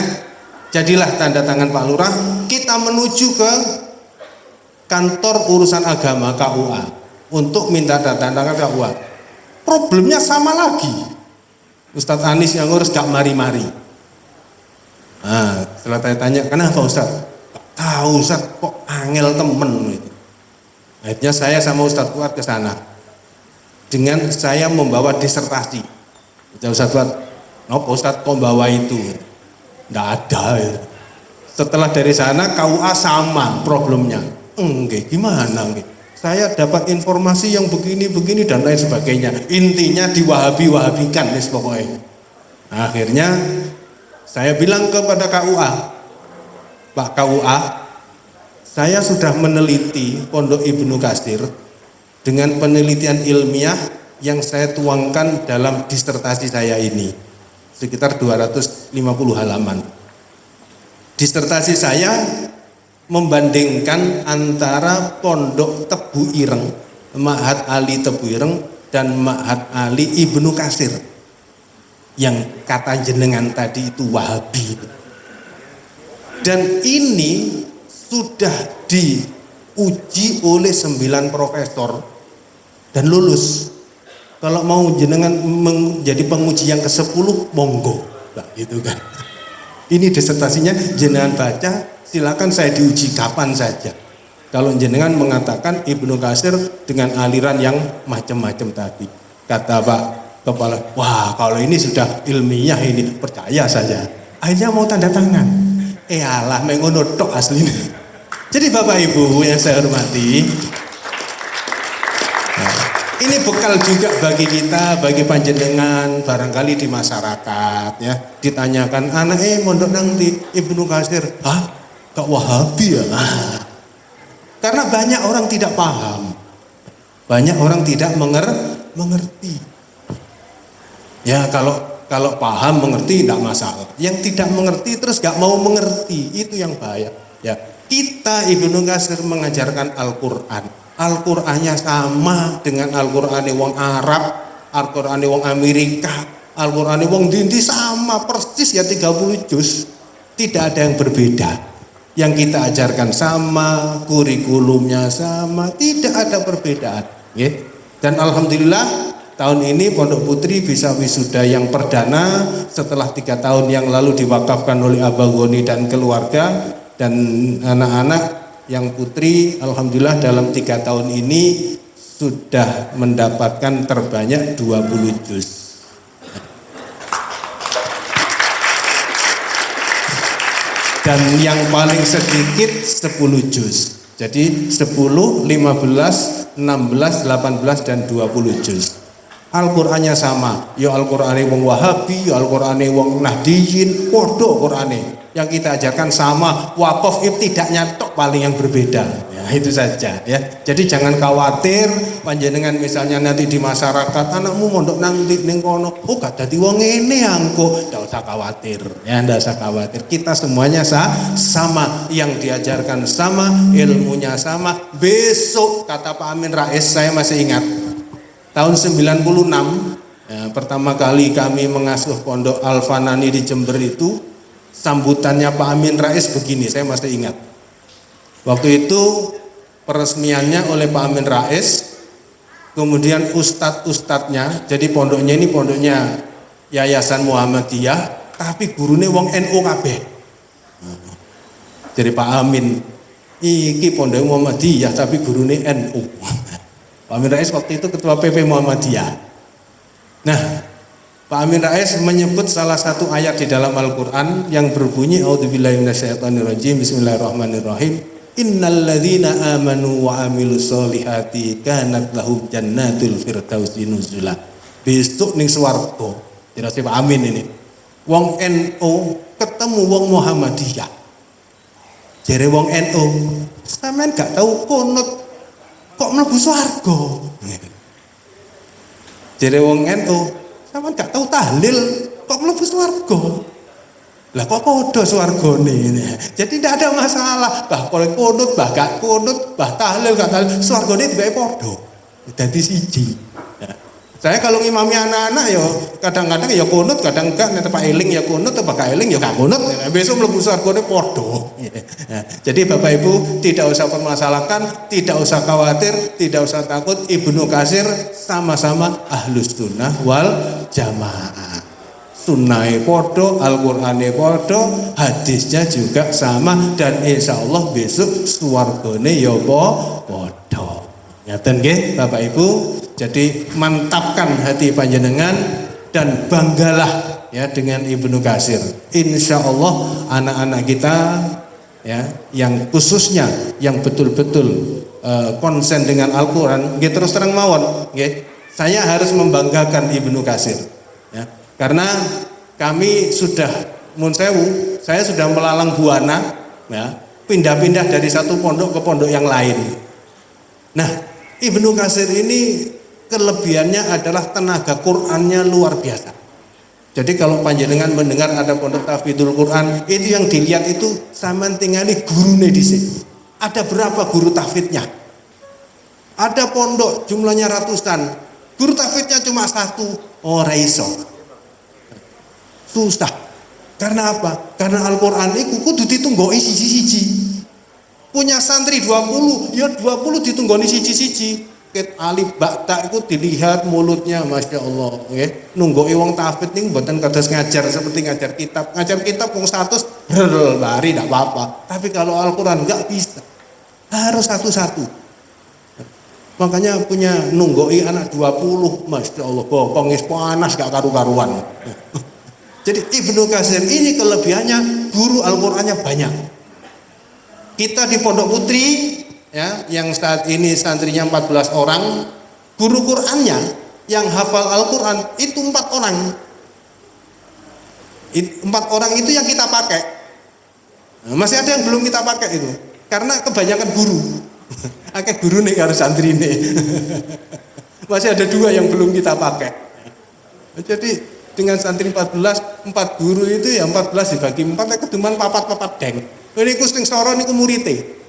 jadilah tanda tangan Pak Lurah, kita menuju ke kantor urusan agama KUA untuk minta tanda tangan KUA. Problemnya sama lagi. Ustadz Anis yang ngurus gak mari-mari. Nah, setelah saya tanya, kenapa Ustadz? Tahu Ustadz kok angel temen gitu. Akhirnya saya sama Ustadz Fuad ke sana. Dengan saya membawa disertasi. Ustadz Fuad, nopo Ustadz kok bawa itu? Nggak ada ya. Setelah dari sana KUA sama problemnya. Enggak, gimana enggak? Saya dapat informasi yang begini dan lain sebagainya. Intinya diwahabi-wahabikan pokoknya. Akhirnya saya bilang kepada KUA, Pak KUA, saya sudah meneliti Pondok Ibnu Katsir dengan penelitian ilmiah yang saya tuangkan dalam disertasi saya ini. Sekitar 250 halaman. Disertasi saya membandingkan antara Pondok Tebu Ireng, Ma'had Ali Tebu Ireng dan Ma'had Ali Ibnu Katsir yang kata jenengan tadi itu Wahabi. Dan ini sudah diuji oleh 9 profesor dan lulus. Kalau mau jenengan menjadi penguji yang ke-10 monggo, nah, gitu kan. Ini disertasinya jenengan baca, silakan saya diuji kapan saja. Kalau jenengan mengatakan Ibnu Katsir dengan aliran yang macam-macam tadi, kata Pak Kepala, wah kalau ini sudah ilmiah ini percaya saja. Akhirnya mau tanda tangan. Alah mengono tok aslinya. Jadi Bapak Ibu yang saya hormati, nah, ini bekal juga bagi kita, bagi panjenengan barangkali di masyarakat ya, ditanyakan anak mondok nang di Ibnu Katsir. Hah? kok Wahabi ya? Karena banyak orang tidak paham. Banyak orang tidak mengerti. Ya kalau paham mengerti tidak masalah. Yang tidak mengerti terus gak mau mengerti, itu yang bahaya. Ya, kita Ibnu Katsir mengajarkan Al-Qur'an. Al-Qur'annya sama dengan Al-Qur'an wong Arab, Al-Qur'an wong Amerika, Al-Qur'an wong Hindi, sama persis ya 30 juz. Tidak ada yang berbeda. Yang kita ajarkan sama, kurikulumnya sama, tidak ada perbedaan. Dan alhamdulillah tahun ini Pondok Putri bisa wisuda yang perdana setelah 3 tahun yang lalu diwakafkan oleh Abah Goni dan keluarga, dan anak-anak yang putri alhamdulillah dalam 3 tahun ini sudah mendapatkan terbanyak 20 juz. Dan yang paling sedikit 10 juz. Jadi 10, 15, 16, 18 dan 20 juz. Al-Qur'annya sama. Ya Al-Qur'ane wong Wahabi, ya Al-Qur'ane wong Nahdiyin, padha Qur'ane. Yang kita ajarkan sama, wakaf tidak nyatok paling yang berbeda. Ya, itu saja ya. Jadi jangan khawatir panjenengan misalnya nanti di masyarakat anakmu mondok nang ning kono, oh gak dadi wong ngene angko, ndak usah khawatir. Ya, ndak usah khawatir. Kita semuanya sama, yang diajarkan sama, ilmunya sama. Besok kata Pak Amin Rais, saya masih ingat tahun 96 ya, pertama kali kami mengasuh Pondok Al-Fanani di Jember itu, sambutannya Pak Amin Rais begini, saya masih ingat. Waktu itu peresmiannya oleh Pak Amin Rais, kemudian ustadz-ustadznya, jadi pondoknya ini pondoknya Yayasan Muhammadiyah, tapi gurune wong NU kabeh. Jadi Pak Amin, iki pondok Muhammadiyah tapi gurune NU. Pak Amin Rais waktu itu ketua PP Muhammadiyah. Nah, Pak Amin Rais menyebut salah satu ayat di dalam Al-Quran yang berbunyi A'udzubillahi minasyaitonirrajim, Bismillahirrahmanirrahim. Innal ladzina amanu wa amilus solihati kanat lahum jannatul firdausi nuzula. Besok ning swarga. Jadi Pak Amin ini. Wong NU ketemu wong Muhammadiyah. Jere wong NU, sampean gak tahu kunut kok mlebu swarga. Jere wong NU, sampean gak tahu tahlil kok mlebu swarga. Lah kok padha swargane ini. Jadi tidak ada masalah. Bah kunut, bah gak kunut, bah tahlil gak tahlil, swargane dibake padha. Dadi siji. Saya kalau ngimami anak-anak ya kadang-kadang ya kunut, kadang enggak, nek Pak eling ya kunut, apa gak eling ya gak kunut. Besok mlebu swargane padha. Jadi Bapak Ibu tidak usah permasalahkan, tidak usah khawatir, tidak usah takut. Ibnu Katsir sama-sama ahlus sunnah wal jamaah. Sunnah podo, Al-Qur'ane podo, hadisnya juga sama, dan insya Allah besok swargane ya podo. Ngaten nggih Bapak Ibu. Jadi mantapkan hati panjenengan dan banggalah ya dengan Ibnu Katsir. Insya Allah anak-anak kita ya yang khususnya yang betul-betul konsen dengan Al-Qur'an, nggih terus terang mawon nggih. Saya harus membanggakan Ibnu Katsir ya. Karena kami sudah munsewu, saya sudah melalang buana ya, pindah-pindah dari satu pondok ke pondok yang lain. Nah, Ibnu Katsir ini kelebihannya adalah tenaga Qur'annya luar biasa. Jadi kalau panjenengan mendengar ada pondok tahfidzul Qur'an, itu yang dilihat itu sampean tingali gurune dhisik. Ada berapa guru tahfidznya? Ada pondok jumlahnya ratusan, guru tahfidznya cuma 1, ora iso. Susah. Karena apa? Karena Al-Qur'an itu kudu ditunggoki siji-siji. Punya santri 20, ya 20 ditunggoni siji-siji. Ket alif ba ta iku dilihat mulutnya, Masya Allah nggih. Nunggoki wong tahfidz niku mboten kados ngajar seperti ngajar kitab. Ngajar kitab wong 100 brel lari ndak apa-apa. Tapi kalau Al-Qur'an enggak bisa. Harus satu-satu. Makanya punya nunggoki anak 20, Masya Allah bokong wis panas gak karu-karuan. Jadi Ibnu Katsir ini kelebihannya guru Al-Qur'annya banyak. Kita di Pondok Putri ya, yang saat ini santrinya 14 orang, guru Qur'annya yang hafal Al-Qur'an itu 4 orang. 4 orang itu yang kita pakai. Nah, masih ada yang belum kita pakai itu karena kebanyakan guru. Akeh guru nih harus santri nih. Masih ada 2 yang belum kita pakai. Jadi dengan santri 14, 4 guru itu ya 14 dibagi 4 keduman papat-papat deng. Ini kusting soro niku murite.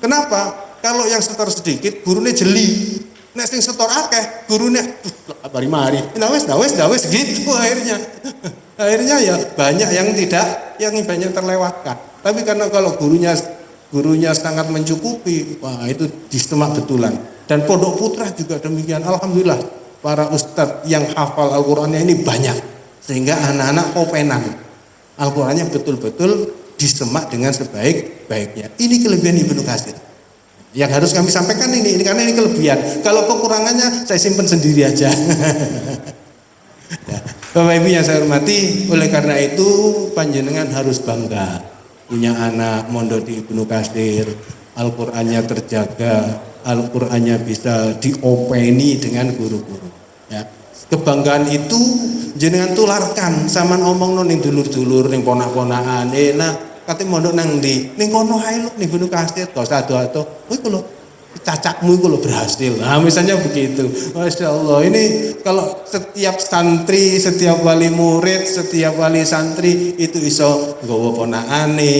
Kenapa? Kalau yang setor sedikit gurunya jeli. Nek sing setor akeh gurune mari-mari. Nah wes gitu akhirnya. Akhirnya ya banyak yang banyak terlewatkan. Tapi karena kalau gurunya sangat mencukupi, wah itu disemak betulan. Dan Pondok Putra juga demikian. Alhamdulillah para ustadz yang hafal Al-Qur'annya ini banyak. Sehingga anak-anak kopenan. Al-Qur'annya betul-betul disemak dengan sebaik-baiknya. Ini kelebihan Ibnu Katsir. Yang harus kami sampaikan ini karena ini kelebihan. Kalau kekurangannya saya simpan sendiri aja. Ya. Bapak Ibu yang saya hormati, oleh karena itu panjenengan harus bangga punya anak mondok di Ibnu Katsir, Al-Qur'annya terjaga, Al-Qur'annya bisa diopeni dengan guru-guru. Ya. Kebanggaan itu jenengan tularkan sama ngomong ning dulur-dulur ning ponak-ponakan. Kate mondok nang ndi? Ning kono ae lho ning Ibnu Katsir to sado-ado. Kuwi lho cacakmu iku lho berhasil. Nah, misalnya begitu. Masya Allah. Ini kalau setiap santri, setiap wali murid, setiap wali santri itu iso nggawa ponakane,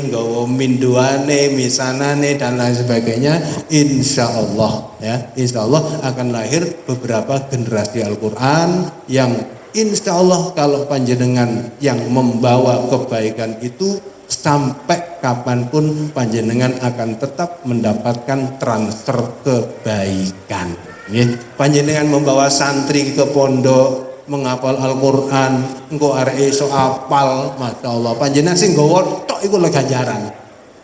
nggawa minduane, misanane dan lain sebagainya, insyaallah ya. Insyaallah akan lahir beberapa generasi Al-Qur'an yang insyaallah kalau panjenengan yang membawa kebaikan itu sampai kapanpun panjenengan akan tetap mendapatkan transfer kebaikan. Panjenengan membawa santri ke pondok menghafal Al-Qur'an, engko arek iso apal, masyaallah. Panjenengan sing nggawa tok iku lho ganjaran.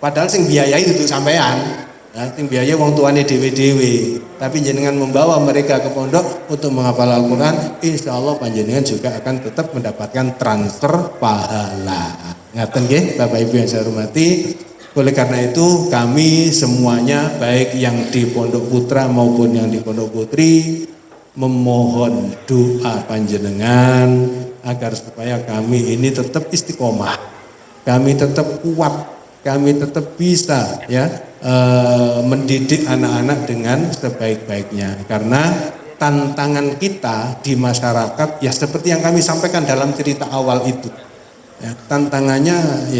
Padahal sing biayai itu sampean. Ya, sing biayai wong tuane dhewe-dhewe. Tapi jenengan membawa mereka ke pondok untuk menghafal Al-Qur'an, insyaallah panjenengan juga akan tetap mendapatkan transfer pahala. Ngaten nggih Bapak Ibu yang saya hormati. Oleh karena itu kami semuanya baik yang di Pondok Putra maupun yang di Pondok Putri memohon doa panjenengan agar supaya kami ini tetap istiqomah. Kami tetap kuat, kami tetap bisa ya mendidik anak-anak dengan sebaik-baiknya. Karena tantangan kita di masyarakat ya seperti yang kami sampaikan dalam cerita awal itu. Ya, tantangannya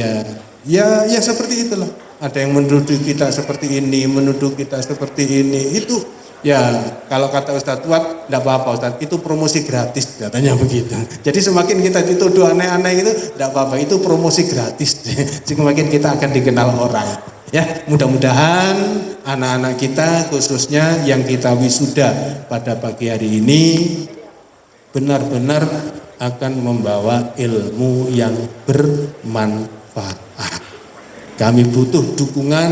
ya seperti itulah. Ada yang menuduh kita seperti ini, menuduh kita seperti ini. Itu ya kalau kata Ustadz Wat, tidak apa-apa Ustadz, itu promosi gratis katanya begitu. Jadi semakin kita dituduh aneh-aneh itu, tidak apa-apa, itu promosi gratis. Semakin kita akan dikenal orang. Ya, mudah-mudahan anak-anak kita khususnya yang kita wisuda pada pagi hari ini benar-benar akan membawa ilmu yang bermanfaat. Kami butuh dukungan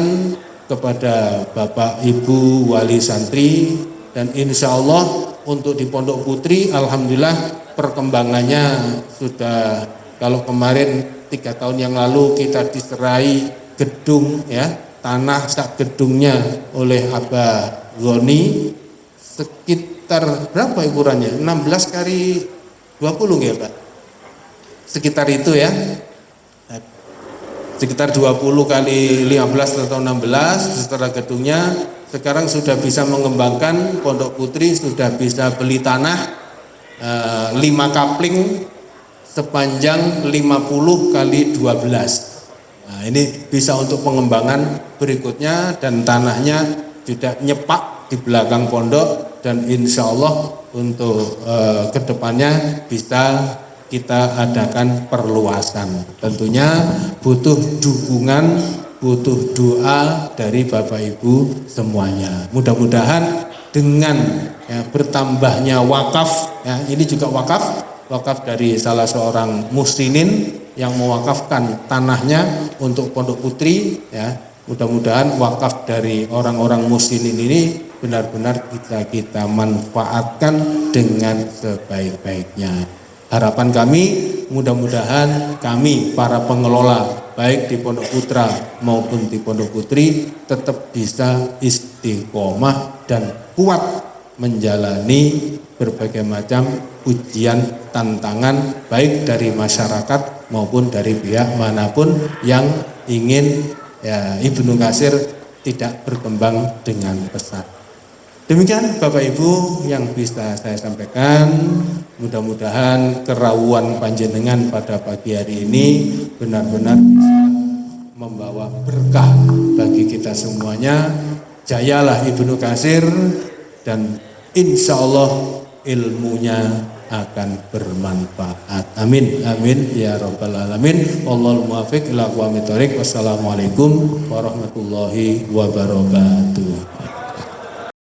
kepada Bapak Ibu wali santri dan insya Allah untuk di Pondok Putri alhamdulillah perkembangannya sudah, kalau kemarin 3 tahun yang lalu kita diserai gedung ya, tanah sak gedungnya oleh Abah Goni sekitar berapa ukurannya? 16 kali 20 ya Pak? Sekitar itu ya. Sekitar 20 kali 15 atau 16 setelah gedungnya. Sekarang sudah bisa mengembangkan, Pondok Putri sudah bisa beli tanah 5 kapling sepanjang 50 kali 12. Nah, ini bisa untuk pengembangan berikutnya dan tanahnya sudah nyepak di belakang pondok dan insya Allah untuk kedepannya bisa kita adakan perluasan. Tentunya butuh dukungan, butuh doa dari Bapak Ibu semuanya. Mudah-mudahan dengan ya, bertambahnya wakaf, ya, ini juga wakaf dari salah seorang muslimin yang mewakafkan tanahnya untuk Pondok Putri. Ya, mudah-mudahan wakaf dari orang-orang muslimin ini benar-benar bisa kita manfaatkan dengan sebaik-baiknya. Harapan kami mudah-mudahan kami para pengelola baik di Pondok Putra maupun di Pondok Putri tetap bisa istiqomah dan kuat menjalani berbagai macam ujian, tantangan baik dari masyarakat maupun dari pihak manapun yang ingin ya Ibnu Katsir tidak berkembang dengan pesat. Demikian Bapak Ibu yang bisa saya sampaikan. Mudah-mudahan kerawuan panjenengan pada pagi hari ini benar-benar bisa membawa berkah bagi kita semuanya. Jayalah Ibnu Katsir dan insya Allah ilmunya akan bermanfaat. Amin, amin ya rabbal alamin. Wallahul muwaffiq ila aqwamit thoriq. Wassalamualaikum warahmatullahi wabarakatuh.